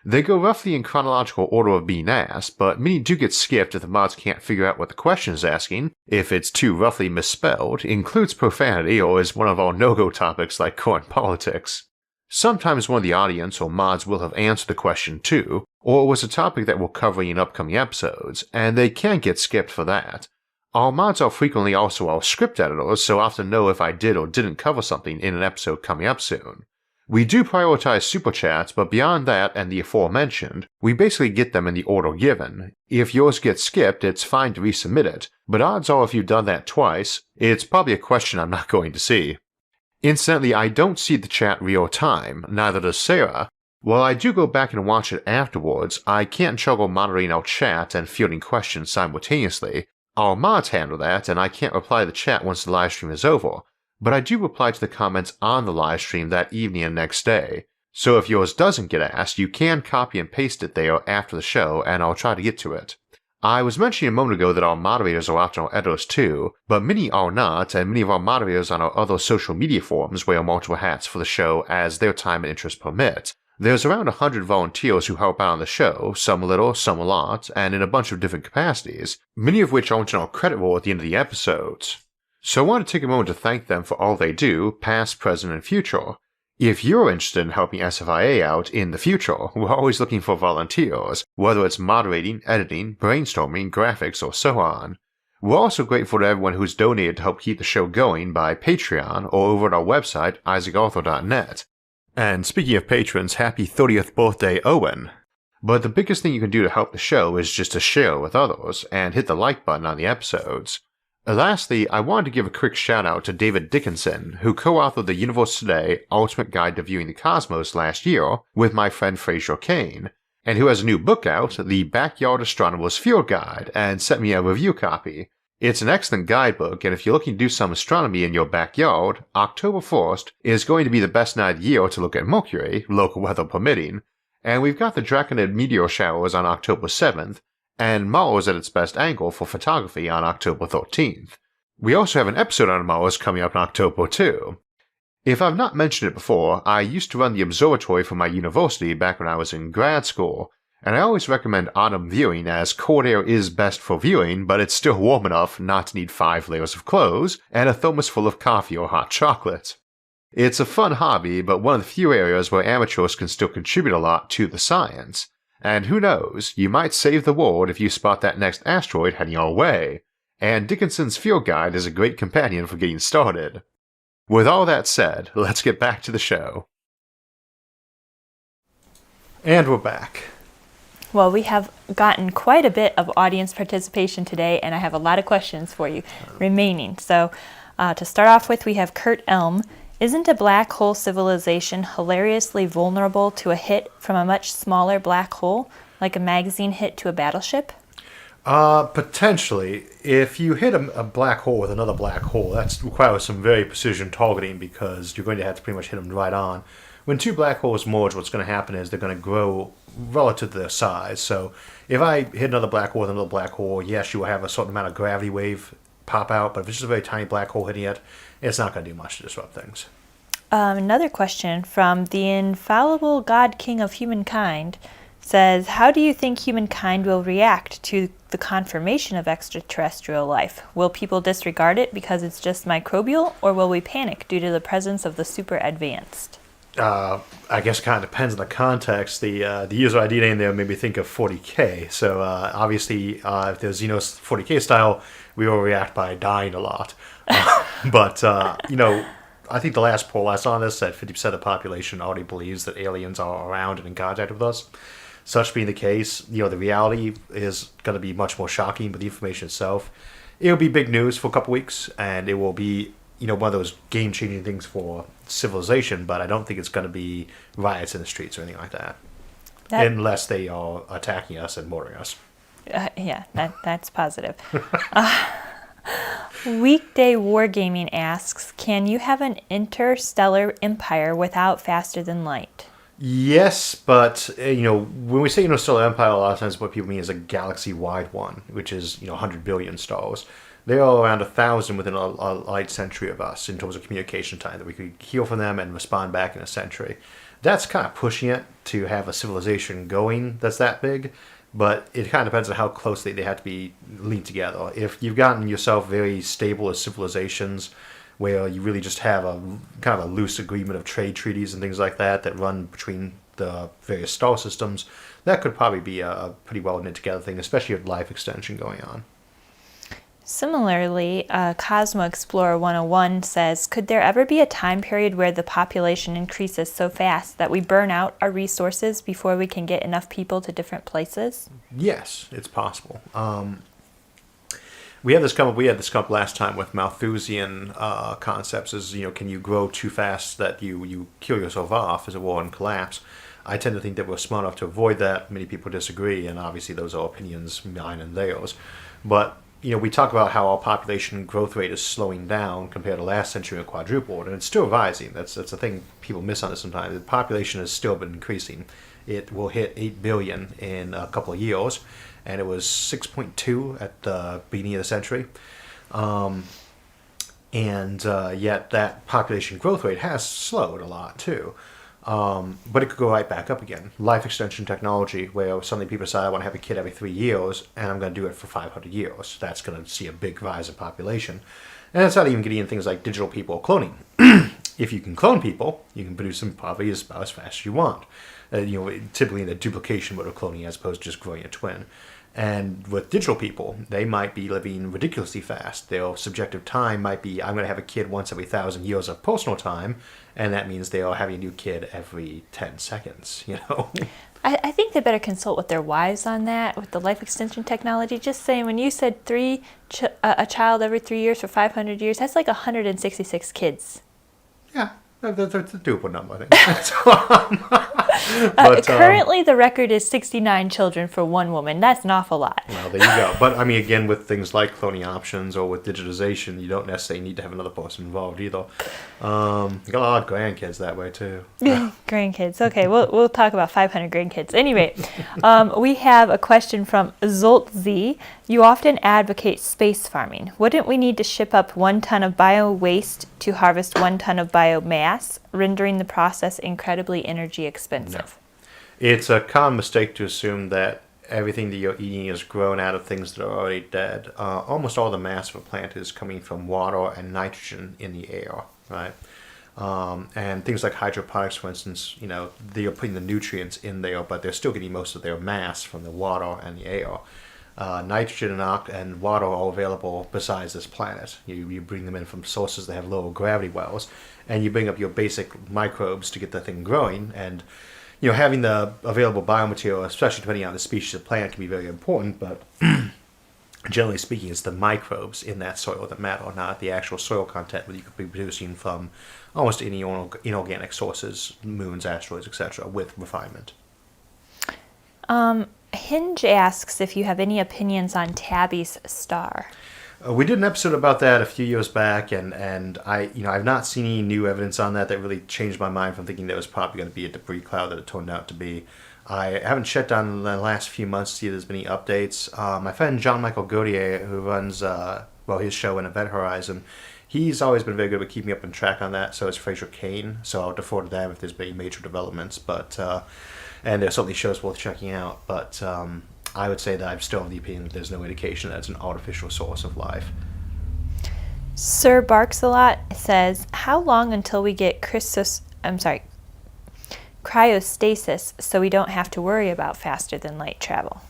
They go roughly in chronological order of being asked, but many do get skipped if the mods can't figure out what the question is asking, if it's too roughly misspelled, includes profanity, or is one of our no-go topics like current politics. Sometimes one of the audience or mods will have answered the question too, or it was a topic that we'll cover in upcoming episodes, and they can get skipped for that. Our mods are frequently also our script editors, so I often know if I did or didn't cover something in an episode coming up soon. We do prioritize super chats, but beyond that and the aforementioned, we basically get them in the order given. If yours gets skipped, it's fine to resubmit it, but odds are if you've done that twice, it's probably a question I'm not going to see. Incidentally, I don't see the chat real time, neither does Sarah. While I do go back and watch it afterwards, I can't juggle monitoring our chat and fielding questions simultaneously. Our mods handle that, and I can't reply to the chat once the livestream is over, but I do reply to the comments on the livestream that evening and next day. So if yours doesn't get asked, you can copy and paste it there after the show, and I'll try to get to it. I was mentioning a moment ago that our moderators are often our editors too, but many are not, and many of our moderators on our other social media forums wear multiple hats for the show as their time and interest permit. There's around 100 volunteers who help out on the show, some a little, some a lot, and in a bunch of different capacities, many of which aren't in our credit roll at the end of the episodes. So I want to take a moment to thank them for all they do, past, present, and future. If you're interested in helping SFIA out in the future, we're always looking for volunteers, whether it's moderating, editing, brainstorming, graphics, or so on. We're also grateful to everyone who's donated to help keep the show going by Patreon or over at our website, isaacarthur.net. And speaking of patrons, happy 30th birthday, Owen! But the biggest thing you can do to help the show is just to share with others and hit the like button on the episodes. Lastly, I wanted to give a quick shout out to David Dickinson, who co-authored the Universe Today Ultimate Guide to Viewing the Cosmos last year with my friend Fraser Kane, and who has a new book out, The Backyard Astronomer's Field Guide, and sent me a review copy. It's an excellent guidebook, and if you're looking to do some astronomy in your backyard, October 1st is going to be the best night of the year to look at Mercury, local weather permitting, and we've got the Draconid meteor showers on October 7th, and Mars at its best angle for photography on October 13th. We also have an episode on Mars coming up in October too. If I've not mentioned it before, I used to run the observatory for my university back when I was in grad school, and I always recommend autumn viewing as cold air is best for viewing, but it's still warm enough not to need 5 layers of clothes and a thermos full of coffee or hot chocolate. It's a fun hobby, but one of the few areas where amateurs can still contribute a lot to the science. And who knows, you might save the world if you spot that next asteroid heading our way, and Dickinson's Field Guide is a great companion for getting started. With all that said, let's get back to the show. And we're back. Well, we have gotten quite a bit of audience participation today, and I have a lot of questions for you remaining. So to start off with, we have Kurt Elm. Isn't a black hole civilization hilariously vulnerable to a hit from a much smaller black hole, like a magazine hit to a battleship? Potentially. If you hit a black hole with another black hole, that requires some very precision targeting because you're going to have to pretty much hit them right on. When two black holes merge, what's going to happen is they're going to grow relative to their size. So if I hit another black hole with another black hole, yes, you will have a certain amount of gravity wave pop out, but if it's just a very tiny black hole hitting it, it's not going to do much to disrupt things. Another question from the infallible God King of Humankind says, how do you think humankind will react to the confirmation of extraterrestrial life? Will people disregard it because it's just microbial, or will we panic due to the presence of the super advanced? I guess it kind of depends on the context. The user ID name there made me think of 40K. So obviously, if there's Xenos 40K style, we will react by dying a lot. But I think the last poll I saw on this said 50% of the population already believes that aliens are around and in contact with us. Such being the case, the reality is going to be much more shocking, but the information itself, it'll be big news for a couple weeks, and it will be one of those game-changing things for civilization, but I don't think it's going to be riots in the streets or anything like that. Unless they are attacking us and murdering us. That's positive. Weekday Wargaming asks, can you have an interstellar empire without faster than light? Yes, but when we say interstellar empire, a lot of times what people mean is a galaxy-wide one, which is 100 billion stars. They are around 1,000 within a light century of us in terms of communication time that we could hear from them and respond back in a century. That's kind of pushing it to have a civilization going that's that big, but it kind of depends on how closely they have to be linked together. If you've gotten yourself very stable as civilizations, where you really just have a kind of a loose agreement of trade treaties and things like that that run between the various star systems, that could probably be a pretty well knit together thing, especially with life extension going on. Similarly, Cosmo Explorer 101 says, could there ever be a time period where the population increases so fast that we burn out our resources before we can get enough people to different places? Yes, it's possible. We had this come up last time with Malthusian concepts. Is can you grow too fast that you kill yourself off as a war and collapse? I tend to think that we're smart enough to avoid that. Many people disagree, and obviously those are opinions, mine and theirs. But we talk about how our population growth rate is slowing down compared to last century, it quadrupled, and it's still rising. That's a thing people miss on this sometimes. The population has still been increasing. It will hit 8 billion in a couple of years, and it was 6.2 at the beginning of the century. Yet that population growth rate has slowed a lot too. But it could go right back up again. Life extension technology, where suddenly people decide I want to have a kid every 3 years, and I'm going to do it for 500 years. That's going to see a big rise in population. And that's not even getting into things like digital people cloning. If you can clone people, you can produce them probably about as fast as you want. Typically in the duplication mode of cloning as opposed to just growing a twin. And with digital people, they might be living ridiculously fast. Their subjective time might be, I'm going to have a kid once every 1,000 years of personal time, and that means they are having a new kid every 10 seconds, I think they better consult with their wives on that, with the life extension technology. Just saying, when you said a child every 3 years for 500 years, that's like 166 kids. Yeah, that's a doable number, I think. Currently, the record is 69 children for one woman. That's an awful lot. Well, there you go. But, again, with things like cloning options or with digitization, you don't necessarily need to have another person involved either. You got a lot of grandkids that way, too. Grandkids. Okay, we'll talk about 500 grandkids. Anyway, we have a question from Zolt Z. You often advocate space farming. Wouldn't we need to ship up 1 ton of bio waste to harvest 1 ton of biomass, rendering the process incredibly energy expensive? No. It's a common mistake to assume that everything that you're eating is grown out of things that are already dead. Almost all the mass of a plant is coming from water and nitrogen in the air, right? And things like hydroponics, for instance, they are putting the nutrients in there, but they're still getting most of their mass from the water and the air. Nitrogen and water are all available besides this planet. You bring them in from sources that have lower gravity wells, and you bring up your basic microbes to get the thing growing. And having the available biomaterial, especially depending on the species of plant, can be very important. But generally speaking, it's the microbes in that soil that matter, not the actual soil content that you could be producing from almost any inorganic sources, moons, asteroids, etc., with refinement. Hinge asks if you have any opinions on Tabbys Star. We did an episode about that a few years back, and I've not seen any new evidence on that really changed my mind from thinking that it was probably going to be a debris cloud that it turned out to be. I haven't checked on in the last few months to see if there's been any updates. My friend John Michael Gautier, who runs his show in Event Horizon, he's always been very good at keeping up on track on that. So is Fraser Kane. So I'll defer to them if there's been any major developments. But and there's certainly shows worth checking out. But I would say that I'm still of the opinion that there's no indication that it's an artificial source of life. Sir Barks a Lot says, how long until we get cryostasis so we don't have to worry about faster than light travel?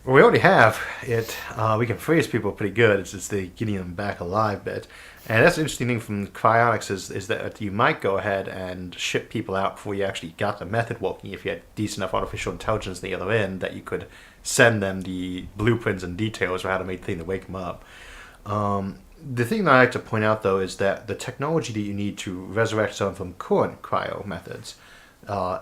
Well, we already have it. We can freeze people pretty good. It's just the getting them back alive bit. And that's the interesting thing from cryonics is that you might go ahead and ship people out before you actually got the method working if you had decent enough artificial intelligence on the other end that you could send them the blueprints and details of how to make the thing to wake them up. The thing that I like to point out, though, is that the technology that you need to resurrect someone from current cryo methods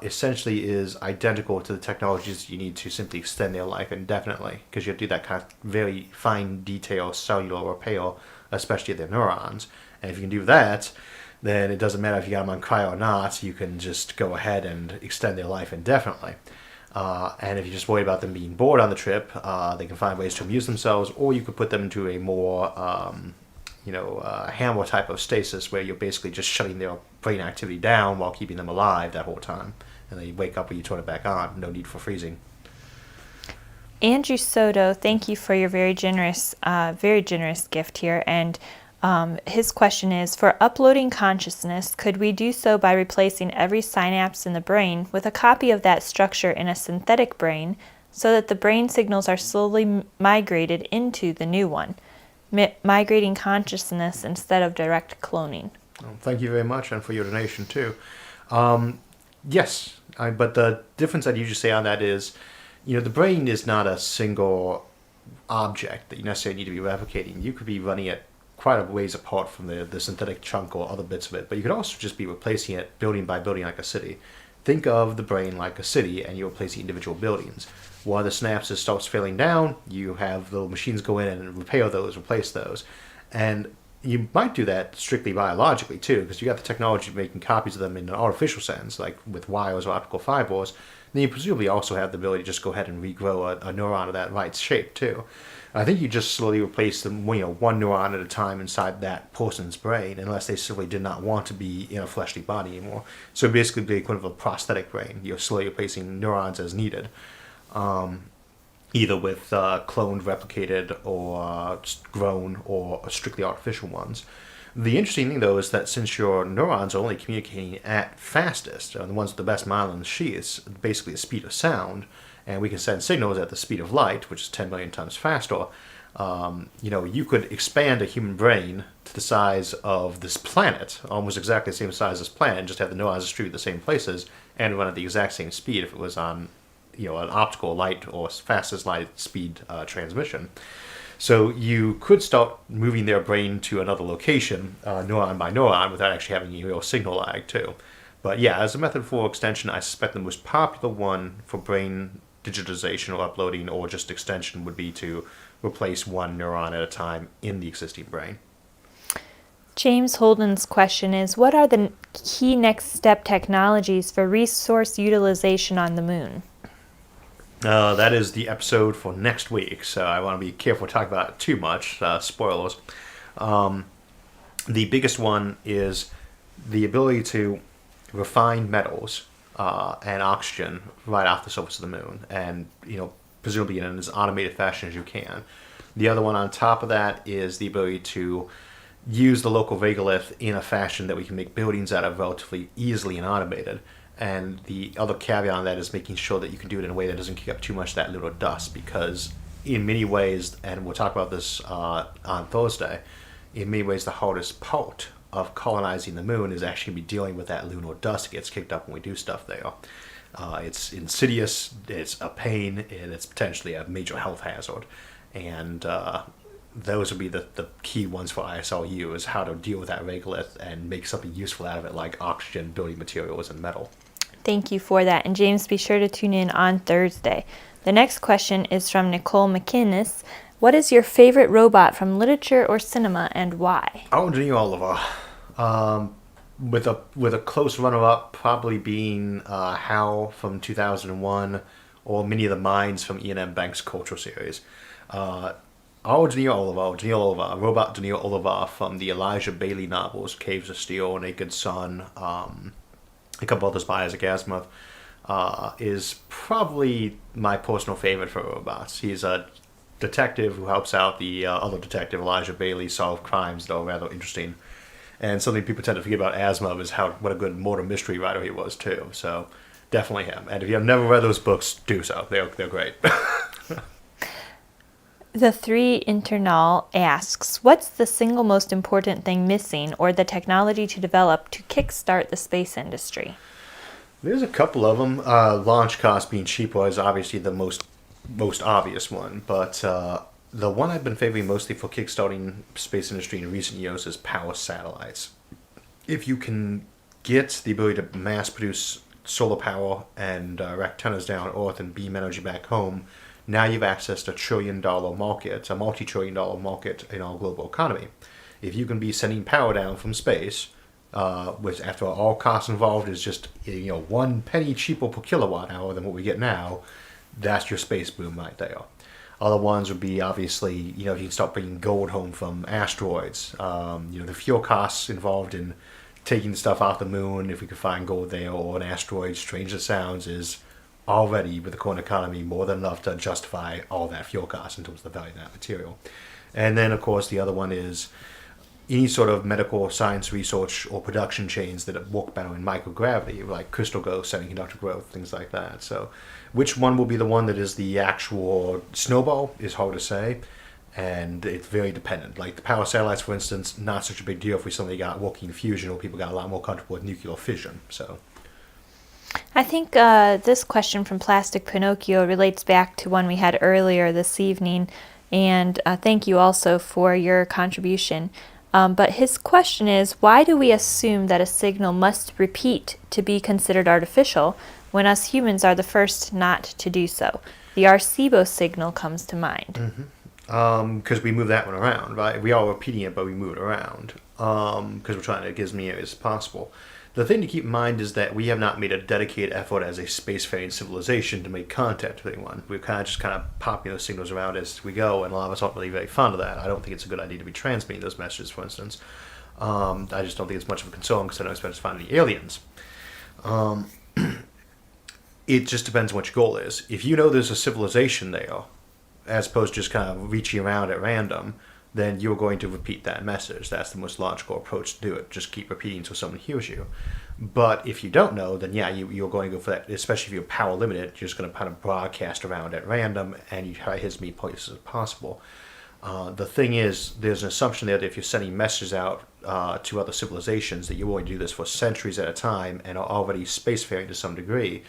essentially is identical to the technologies you need to simply extend their life indefinitely, because you have to do that kind of very fine detail cellular repair, especially of their neurons. And if you can do that, then it doesn't matter if you got them on cryo or not. You can just go ahead and extend their life indefinitely. And if you just worry about them being bored on the trip, they can find ways to amuse themselves, or you could put them into a more, hammer type of stasis where you're basically just shutting their brain activity down while keeping them alive that whole time. And they wake up when you turn it back on. No need for freezing. Andrew Soto, thank you for your very generous gift here. And his question is, for uploading consciousness, could we do so by replacing every synapse in the brain with a copy of that structure in a synthetic brain so that the brain signals are slowly migrated into the new one, migrating consciousness instead of direct cloning? Well, thank you very much, and for your donation too. Yes, but the difference I'd usually say on that is, the brain is not a single object that you necessarily need to be replicating. You could be running it quite a ways apart from the synthetic chunk or other bits of it, but you could also just be replacing it building by building like a city. Think of the brain like a city, and you're replacing individual buildings. While the synapses starts failing down, you have little machines go in and repair those, replace those. And you might do that strictly biologically too, because you got the technology of making copies of them in an artificial sense, like with wires or optical fibers. Then you presumably also have the ability to just go ahead and regrow a neuron of that right shape too. I think you just slowly replace them, one neuron at a time inside that person's brain, unless they simply did not want to be in a fleshly body anymore. So basically, the equivalent of a prosthetic brain. You're slowly replacing neurons as needed, either with cloned, replicated, or grown, or strictly artificial ones. The interesting thing, though, is that since your neurons are only communicating at fastest, the ones with the best myelin sheaths, basically the speed of sound, and we can send signals at the speed of light, which is 10 million times faster, you could expand a human brain to the size of this planet, almost exactly the same size as this planet, and just have the neurons distribute the same places and run at the exact same speed if it was on, an optical light or fastest light speed transmission. So you could start moving their brain to another location, neuron by neuron, without actually having a real signal lag too. But yeah, as a method for extension, I suspect the most popular one for brain digitization or uploading or just extension would be to replace one neuron at a time in the existing brain. James Holden's question is, what are the key next step technologies for resource utilization on the moon? That is the episode for next week, so I want to be careful talking about it too much. Spoilers. The biggest one is the ability to refine metals and oxygen right off the surface of the moon, and presumably in as automated fashion as you can. The other one on top of that is the ability to use the local regolith in a fashion that we can make buildings out of relatively easily and automated. And the other caveat on that is making sure that you can do it in a way that doesn't kick up too much that lunar dust, because in many ways, and we'll talk about this on Thursday, in many ways the hardest part of colonizing the moon is actually be dealing with that lunar dust that gets kicked up when we do stuff there. It's insidious, it's a pain, and it's potentially a major health hazard. And those would be the key ones for ISLU, is how to deal with that regolith and make something useful out of it, like oxygen, building materials, and metal. Thank you for that. And James, be sure to tune in on Thursday. The next question is from Nicole McInnes. What is your favorite robot from literature or cinema, and why? Oh, Janine Oliver. With a close runner-up probably being Hal from 2001, or Many of the Minds from Ian M. Banks' Culture series. Janine Oliver, Robot Janine Oliver from the Elijah Bailey novels, Caves of Steel, Naked Sun, a couple others by Isaac Asimov, is probably my personal favorite for robots. He's a detective who helps out the other detective, Elijah Bailey, solve crimes that are rather interesting. And something people tend to forget about Asimov is what a good murder mystery writer he was too. So definitely him. And if you have never read those books, do so. They're great. The Three Internal asks, what's the single most important thing missing or the technology to develop to kickstart the space industry? There's a couple of them. Launch cost being cheaper is obviously the most obvious one, but the one I've been favoring mostly for kickstarting space industry in recent years is power satellites. If you can get the ability to mass produce solar power and direct antennas down Earth and beam energy back home, now you've accessed a trillion-dollar market, a multi-trillion-dollar market in our global economy. If you can be sending power down from space which after all costs involved is just 1 penny cheaper per kilowatt hour than what we get now. That's your space boom right there. Other ones would be obviously, you can start bringing gold home from asteroids. The fuel costs involved in taking stuff off the moon, if we could find gold there, or an asteroid, strange as it sounds, is already, with the current economy, more than enough to justify all that fuel cost in terms of the value of that material. And then, of course, the other one is any sort of medical science research or production chains that work better in microgravity, like crystal growth, semiconductor growth, things like that. So which one will be the one that is the actual snowball is hard to say, and it's very dependent. Like the power satellites, for instance, not such a big deal if we suddenly got working fusion, or people got a lot more comfortable with nuclear fission. So I think this question from Plastic Pinocchio relates back to one we had earlier this evening, and thank you also for your contribution. But his question is, why do we assume that a signal must repeat to be considered artificial when us humans are the first not to do so? The Arecibo signal comes to mind. Because we move that one around, right? We are repeating it, but we move it around because we're trying to get as many areas as possible. The thing to keep in mind is that we have not made a dedicated effort as a spacefaring civilization to make contact with anyone. We're just popping those signals around as we go, and a lot of us aren't really very fond of that. I don't think it's a good idea to be transmitting those messages, for instance. I just don't think it's much of a concern because I don't expect to find any aliens. It just depends on what your goal is. If you know there's a civilization there, as opposed to just reaching around at random, then you're going to repeat that message. That's the most logical approach to do it. Just keep repeating until someone hears you. But if you don't know, then you're going to go for that, especially if you're power limited. You're just going to broadcast around at random, and you try to hit as many places as possible. The thing is, there's an assumption there that if you're sending messages out to other civilizations, that you're going to do this for centuries at a time and are already spacefaring to some degree.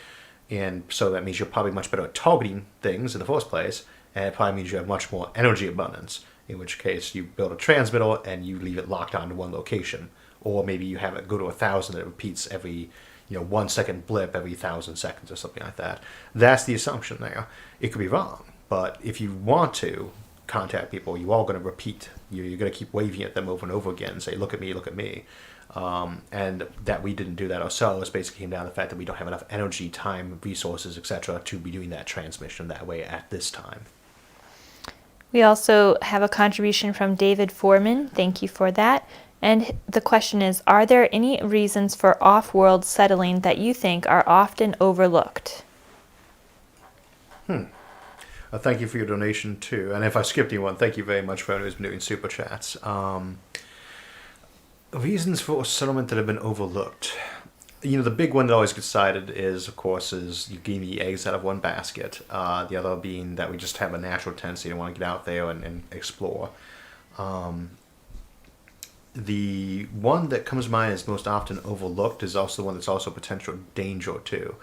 And so that means you're probably much better at targeting things in the first place, and it probably means you have much more energy abundance, in which case you build a transmitter and you leave it locked onto one location. Or maybe you have it go to 1,000 that repeats every 1 second blip every 1,000 seconds or something like that. That's the assumption there. It could be wrong, but if you want to contact people, you are going to repeat. You're going to keep waving at them over and over again and say, look at me, look at me. And that we didn't do that ourselves basically came down to the fact that we don't have enough energy, time, resources, etc. to be doing that transmission that way at this time. We also have a contribution from David Foreman. Thank you for that. And the question is, are there any reasons for off-world settling that you think are often overlooked? Thank you for your donation, too. And if I skipped anyone, thank you very much for anyone who's been doing super chats. Reasons for settlement that have been overlooked. The big one that always gets cited is you getting the eggs out of one basket. The other being that we just have a natural tendency to want to get out there and explore. The one that comes to mind as most often overlooked is also the one that's also a potential danger too.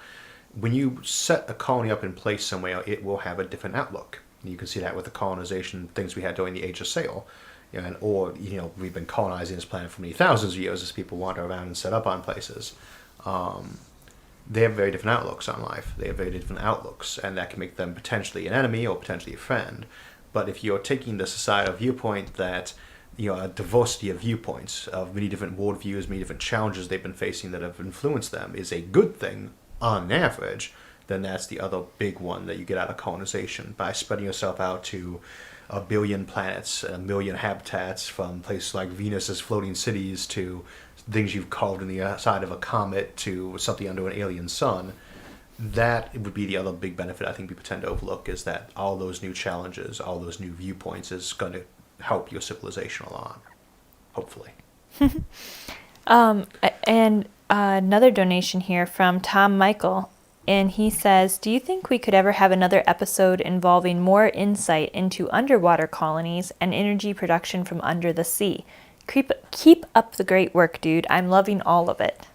When you set a colony up in place somewhere, it will have a different outlook. You can see that with the colonization things we had during the Age of Sail. We've been colonizing this planet for many thousands of years as people wander around and set up on places. They have very different outlooks on life. They have very different outlooks, and that can make them potentially an enemy or potentially a friend. But if you're taking the societal viewpoint that a diversity of viewpoints, of many different worldviews, many different challenges they've been facing that have influenced them is a good thing on average, then that's the other big one that you get out of colonization. By spreading yourself out to 1 billion planets, 1 million habitats, from places like Venus as floating cities to things you've carved in the side of a comet to something under an alien sun, that would be the other big benefit I think people tend to overlook, is that all those new challenges, all those new viewpoints is going to help your civilization a lot, hopefully. And another donation here from Tom Michael, and he says, do you think we could ever have another episode involving more insight into underwater colonies and energy production from under the sea? Keep up the great work, dude. I'm loving all of it.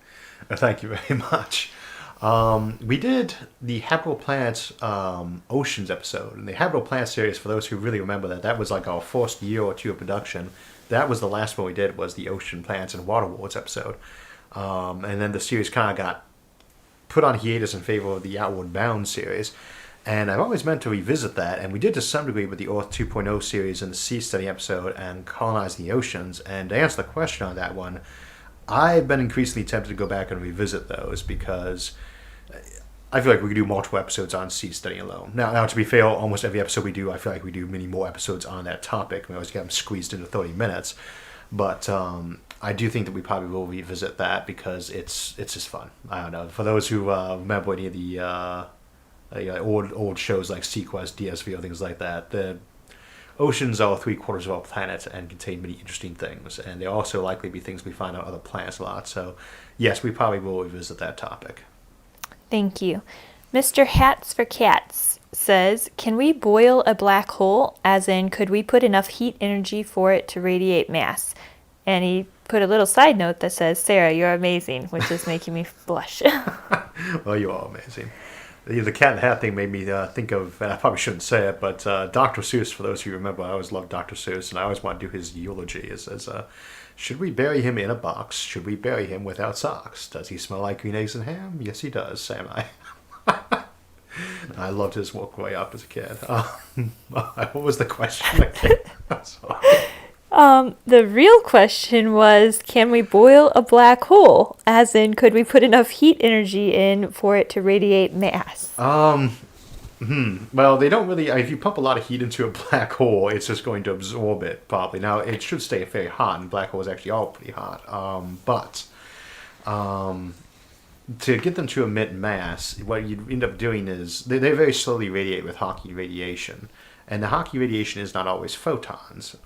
Thank you very much. We did the Habitable Planets Oceans episode. And the Habitable Planets series, for those who really remember that was like our first year or two of production. That was the last one we did, was the Ocean Planets and Water Worlds episode. And then the series kind of got put on hiatus in favor of the Outward Bound series. And I've always meant to revisit that, and we did to some degree with the Earth 2.0 series and the Sea Study episode and Colonizing the Oceans. And to answer the question on that one, I've been increasingly tempted to go back and revisit those because I feel like we could do multiple episodes on sea study alone. Now, to be fair, almost every episode we do, I feel like we do many more episodes on that topic. We always get them squeezed into 30 minutes. But I do think that we probably will revisit that because it's just fun. I don't know. For those who remember any of the old shows like Sequest, DSV, or things like that, the oceans are 3/4 of our planet and contain many interesting things. And they also likely be things we find on other planets a lot. So, yes, we probably will revisit that topic. Thank you. Mr. Hats for Cats says, can we boil a black hole? As in, could we put enough heat energy for it to radiate mass? And he put a little side note that says, Sarah, you're amazing, which is making me blush. Well, you are amazing. The cat in the hat thing made me think of, and I probably shouldn't say it, but Dr. Seuss, for those of you who remember, I always loved Dr. Seuss, and I always want to do his eulogy. It says, should we bury him in a box? Should we bury him without socks? Does he smell like green eggs and ham? Yes, he does, Sam and I. I loved his walk way up as a kid. What was the question again? I'm sorry. The real question was, can we boil a black hole? As in, could we put enough heat energy in for it to radiate mass? Well, they don't really. If you pump a lot of heat into a black hole, it's just going to absorb it, probably. Now, it should stay very hot, and black holes actually are pretty hot. But to get them to emit mass, what you'd end up doing is they very slowly radiate with Hawking radiation. And the Hawking radiation is not always photons.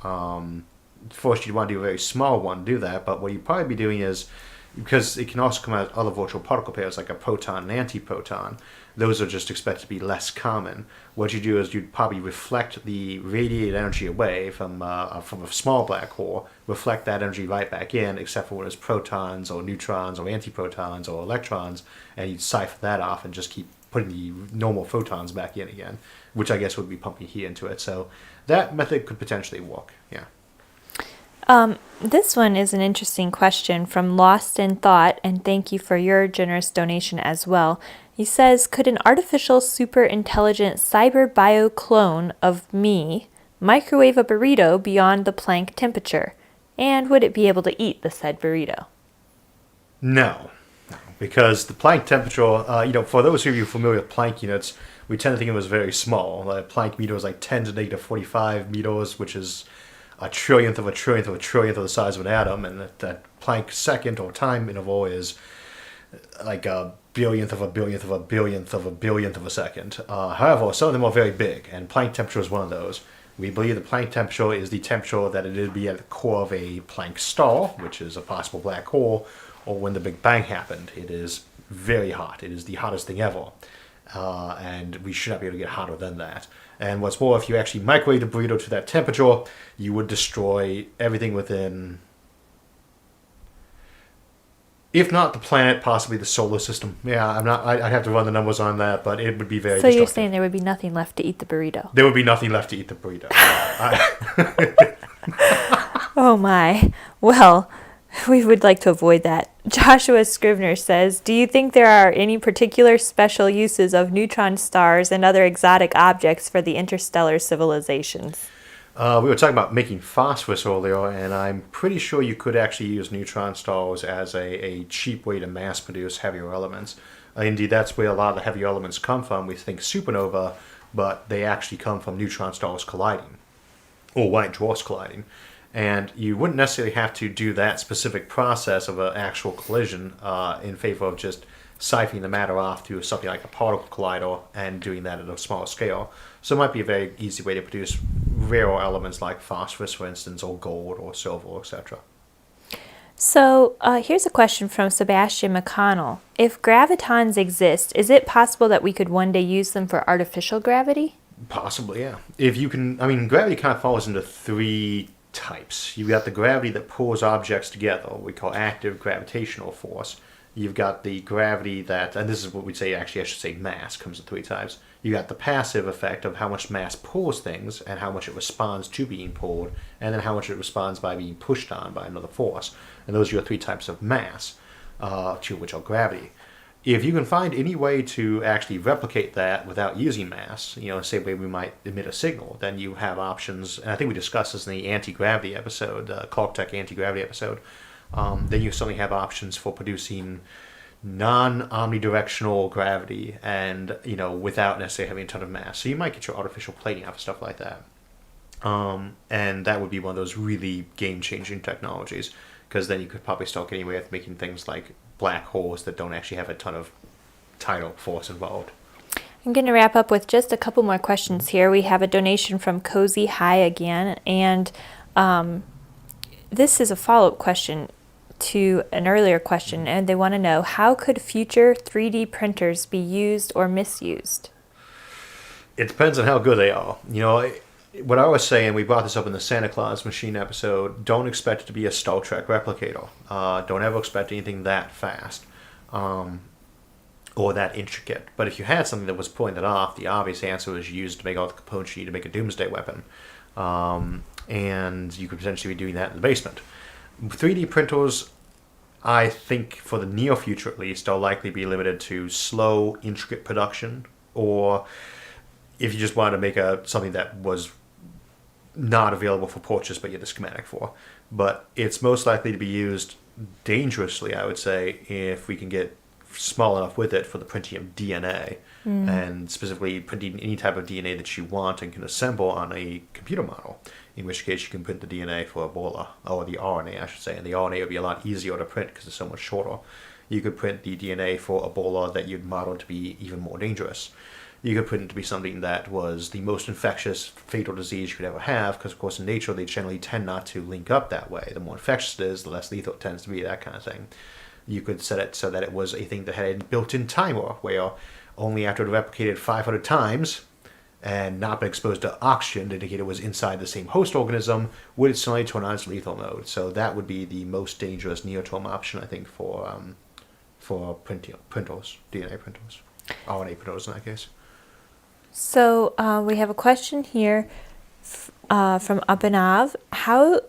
First, you'd want to do a very small one to do that, but what you'd probably be doing is, because it can also come out other virtual particle pairs like a proton and antiproton, those are just expected to be less common. What you do is you'd probably reflect the radiated energy away from a small black hole, reflect that energy right back in, except for when it's protons or neutrons or antiprotons or electrons, and you'd siphon that off and just keep putting the normal photons back in again, which I guess would be pumping heat into it. So that method could potentially work, yeah. This one is an interesting question from Lost in Thought, and thank you for your generous donation as well. He says, could an artificial superintelligent cyberbio clone of me microwave a burrito beyond the Planck temperature? And would it be able to eat the said burrito? No, because the Planck temperature, for those of you familiar with Planck units, we tend to think it was very small. Planck meter is like 10 to the negative 45 meters, which is a trillionth of a trillionth of a trillionth of the size of an atom, and that Planck second or time interval is like a billionth of a billionth of a billionth of a billionth of a second. However, some of them are very big, and Planck temperature is one of those. We believe the Planck temperature is the temperature that it would be at the core of a Planck star, which is a possible black hole, or when the Big Bang happened. It is very hot. It is the hottest thing ever. And we should not be able to get hotter than that. And what's more, if you actually microwave the burrito to that temperature, you would destroy everything within, if not the planet, possibly the solar system. Yeah, I'd have to run the numbers on that, but it would be very So destructive. you're saying there would be nothing left to eat the burrito? There would be nothing left to eat the burrito. Oh my. Well, we would like to avoid that. Joshua Scrivener says, do you think there are any particular special uses of neutron stars and other exotic objects for the interstellar civilizations? We were talking about making phosphorus earlier, and I'm pretty sure you could actually use neutron stars as a cheap way to mass produce heavier elements. Indeed, that's where a lot of the heavy elements come from. We think supernova, but they actually come from neutron stars colliding, or white dwarfs colliding. And you wouldn't necessarily have to do that specific process of an actual collision in favor of just siphoning the matter off through something like a particle collider and doing that at a smaller scale. So it might be a very easy way to produce rarer elements like phosphorus, for instance, or gold or silver, etc. So here's a question from Sebastian McConnell. If gravitons exist, is it possible that we could one day use them for artificial gravity? Possibly, yeah. If you can, gravity kind of falls into three types. You've got the gravity that pulls objects together, we call active gravitational force. You've got the gravity that, and this is what we'd say, actually I should say mass, comes in three types. You got the passive effect of how much mass pulls things and how much it responds to being pulled, and then how much it responds by being pushed on by another force. And those are your three types of mass, two of which are gravity. If you can find any way to actually replicate that without using mass, same way we might emit a signal, then you have options. And I think we discussed this in the anti-gravity episode, Clark Tech anti-gravity episode, then you certainly have options for producing non-omnidirectional gravity and, without necessarily having a ton of mass. So you might get your artificial plating out of stuff like that. And that would be one of those really game-changing technologies, because then you could probably start getting away with making things like black holes that don't actually have a ton of tidal force involved. I'm going to wrap up with just a couple more questions here. We have a donation from Cozy High again, and this is a follow-up question to an earlier question, and they want to know, how could future 3D printers be used or misused? It depends on how good they are. What I was saying, we brought this up in the Santa Claus machine episode, don't expect it to be a Star Trek replicator. Don't ever expect anything that fast or that intricate. But if you had something that was pulling that off, the obvious answer was used to make all the components you need to make a doomsday weapon. And you could potentially be doing that in the basement. 3D printers, I think, for the near future at least, are likely to be limited to slow, intricate production, or if you just wanted to make something that was not available for purchase but you had the schematic for. But it's most likely to be used dangerously, I would say, if we can get small enough with it for the printing of DNA, and specifically printing any type of DNA that you want and can assemble on a computer model, in which case you can print the DNA for Ebola, or the RNA, I should say, and the RNA would be a lot easier to print because it's so much shorter. You could print the DNA for Ebola that you'd model to be even more dangerous. You could print it to be something that was the most infectious, fatal disease you could ever have, because, of course, in nature, they generally tend not to link up that way. The more infectious it is, the less lethal it tends to be, that kind of thing. You could set it so that it was a thing that had a built-in timer, where only after it replicated 500 times and not been exposed to oxygen to indicate it was inside the same host organism, would it suddenly turn on its lethal mode. So that would be the most dangerous near-term option, I think, for printers, DNA printers, RNA printers in that case. So we have a question here from Abhinav. How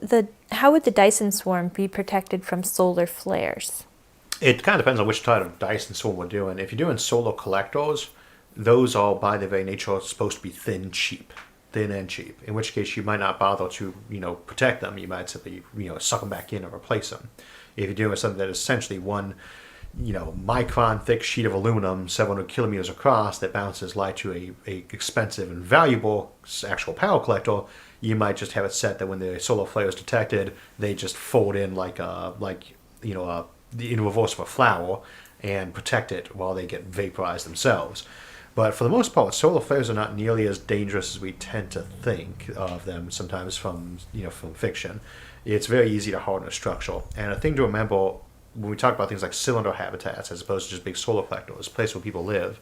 would the Dyson swarm be protected from solar flares? It kind of depends on which type of Dyson swarm we're doing. If you're doing solar collectors, those are by their very nature supposed to be thin and cheap. In which case you might not bother to protect them. You might simply suck them back in or replace them. If you're doing something that is essentially one micron thick sheet of aluminum 700 kilometers across that bounces light to a expensive and valuable actual power collector, you might just have it set that when the solar flare is detected, they just fold in in reverse of a flower and protect it while they get vaporized themselves. But for the most part, solar flares are not nearly as dangerous as we tend to think of them sometimes from fiction. It's very easy to harden a structure. And a thing to remember when we talk about things like cylinder habitats as opposed to just big solar collectors, a place where people live,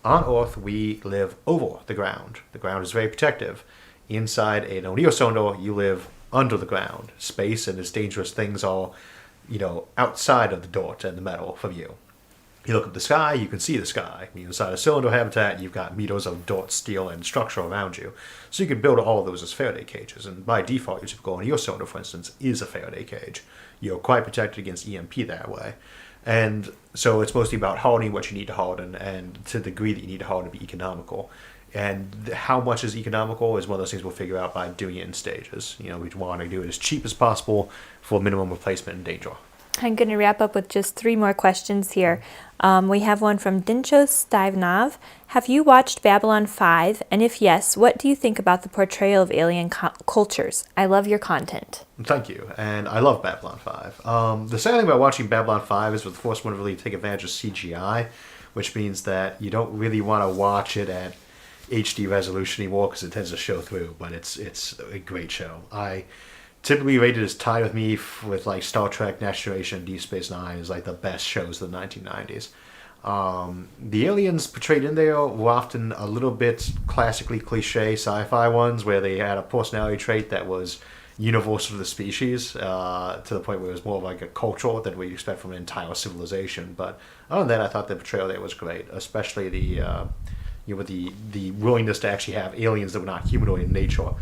on Earth we live over the ground. The ground is very protective. Inside a neocylinder, you live under the ground. Space and its dangerous things are outside of the dirt and the metal for you. You look at the sky, you can see the sky. Inside a cylinder habitat, you've got meters of dirt, steel, and structure around you. So you can build all of those as Faraday cages. And by default, your typical neocylinder, for instance, is a Faraday cage. You're quite protected against EMP that way. And so it's mostly about hardening what you need to harden, and to the degree that you need to harden to be economical. And how much is economical is one of those things we'll figure out by doing it in stages. We want to do it as cheap as possible for minimum replacement and danger. I'm going to wrap up with just 3 more questions here. We have one from Dincho Stivnov. Have you watched Babylon 5? And if yes, what do you think about the portrayal of alien cultures? I love your content. Thank you. And I love Babylon 5. The sad thing about watching Babylon 5 is with the first one to really take advantage of CGI, which means that you don't really want to watch it at HD resolution anymore because it tends to show through, but it's a great show. I typically rated as tied with me with like Star Trek, Next Generation, Deep Space Nine is like the best shows of the 1990s. The aliens portrayed in there were often a little bit classically cliche sci-fi ones where they had a personality trait that was universal to the species, to the point where it was more like a culture than we expect from an entire civilization. But other than that, I thought the portrayal there was great, especially with the willingness to actually have aliens that were not humanoid in nature.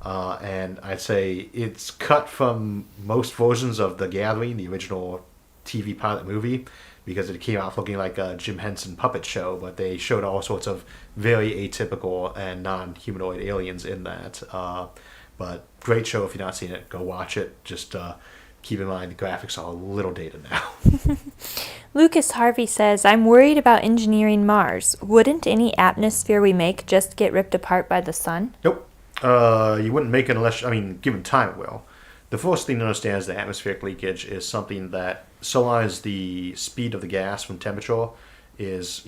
And I'd say it's cut from most versions of The Gathering, the original TV pilot movie, because it came out looking like a Jim Henson puppet show, but they showed all sorts of very atypical and non-humanoid aliens in that. But great show. If you've not seen it, go watch it. Just keep in mind the graphics are a little dated now. Lucas Harvey says, I'm worried about engineering Mars. Wouldn't any atmosphere we make just get ripped apart by the sun? Nope. You wouldn't make it unless, given time it will. The first thing to understand is that atmospheric leakage is something that, so long as the speed of the gas from temperature is,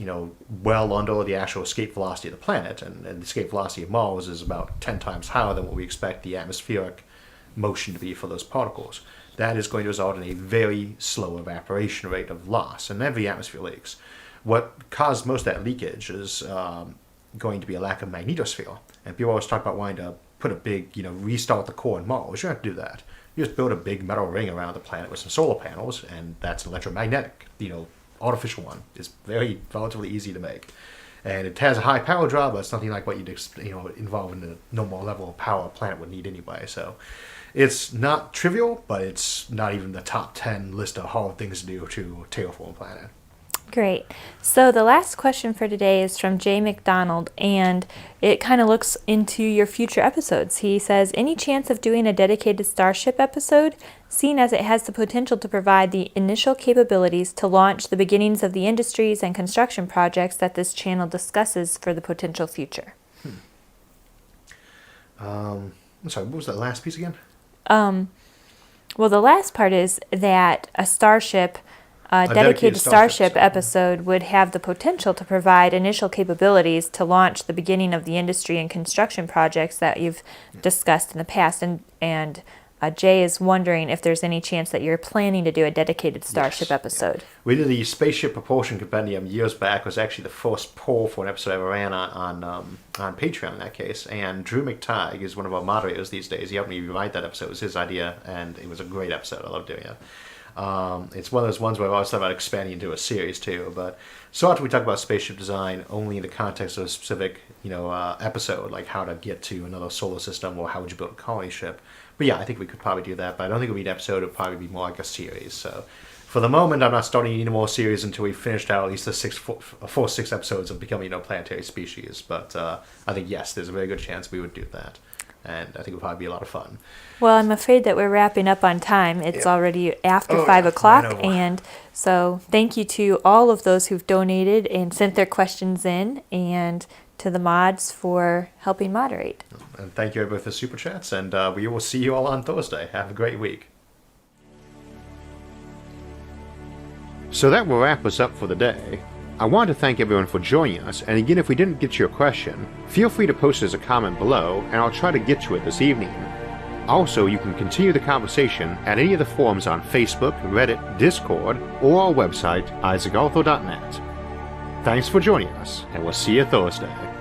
well under the actual escape velocity of the planet, and the escape velocity of Mars is about 10 times higher than what we expect the atmospheric motion to be for those particles. That is going to result in a very slow evaporation rate of loss, and every atmosphere leaks. What caused most of that leakage is going to be a lack of magnetosphere, and people always talk about wanting to put a big, restart the core in Mars. You don't have to do that. You just build a big metal ring around the planet with some solar panels, and that's an electromagnetic, artificial one. It's very relatively easy to make. And it has a high power draw, but it's nothing like what you'd involve in the normal level of power a planet would need anyway. So it's not trivial, but it's not even the top 10 list of hard things to do to terraform a planet. Great. So the last question for today is from Jay McDonald, and it kind of looks into your future episodes. He says, any chance of doing a dedicated Starship episode, seeing as it has the potential to provide the initial capabilities to launch the beginnings of the industries and construction projects that this channel discusses for the potential future? I'm sorry, what was that last piece again? Well, the last part is that a Starship... A dedicated Starship episode would have the potential to provide initial capabilities to launch the beginning of the industry and construction projects that you've discussed in the past. And Jay is wondering if there's any chance that you're planning to do a dedicated Starship episode. Yeah. We did the Spaceship Propulsion Compendium years back. It was actually the first poll for an episode I ever ran on Patreon in that case. And Drew McTighe is one of our moderators these days. He helped me write that episode. It was his idea, and it was a great episode. I love doing it. It's one of those ones where I've always thought about expanding into a series too, but so often we talk about spaceship design only in the context of a specific, episode, like how to get to another solar system or how would you build a colony ship. But yeah, I think we could probably do that, but I don't think it would be an episode. It would probably be more like a series. So for the moment, I'm not starting any more series until we've finished out at least the first 6 episodes of becoming a planetary species. But I think, yes, there's a very good chance we would do that. And I think it would probably be a lot of fun. Well, I'm afraid that we're wrapping up on time. It's already after 5 o'clock. And so thank you to all of those who've donated and sent their questions in, and to the mods for helping moderate. And thank you everybody for the super chats. And we will see you all on Thursday. Have a great week. So that will wrap us up for the day. I want to thank everyone for joining us, and again, if we didn't get to your question, feel free to post it as a comment below, and I'll try to get to it this evening. Also, you can continue the conversation at any of the forums on Facebook, Reddit, Discord, or our website, isaacarthur.net. Thanks for joining us, and we'll see you Thursday.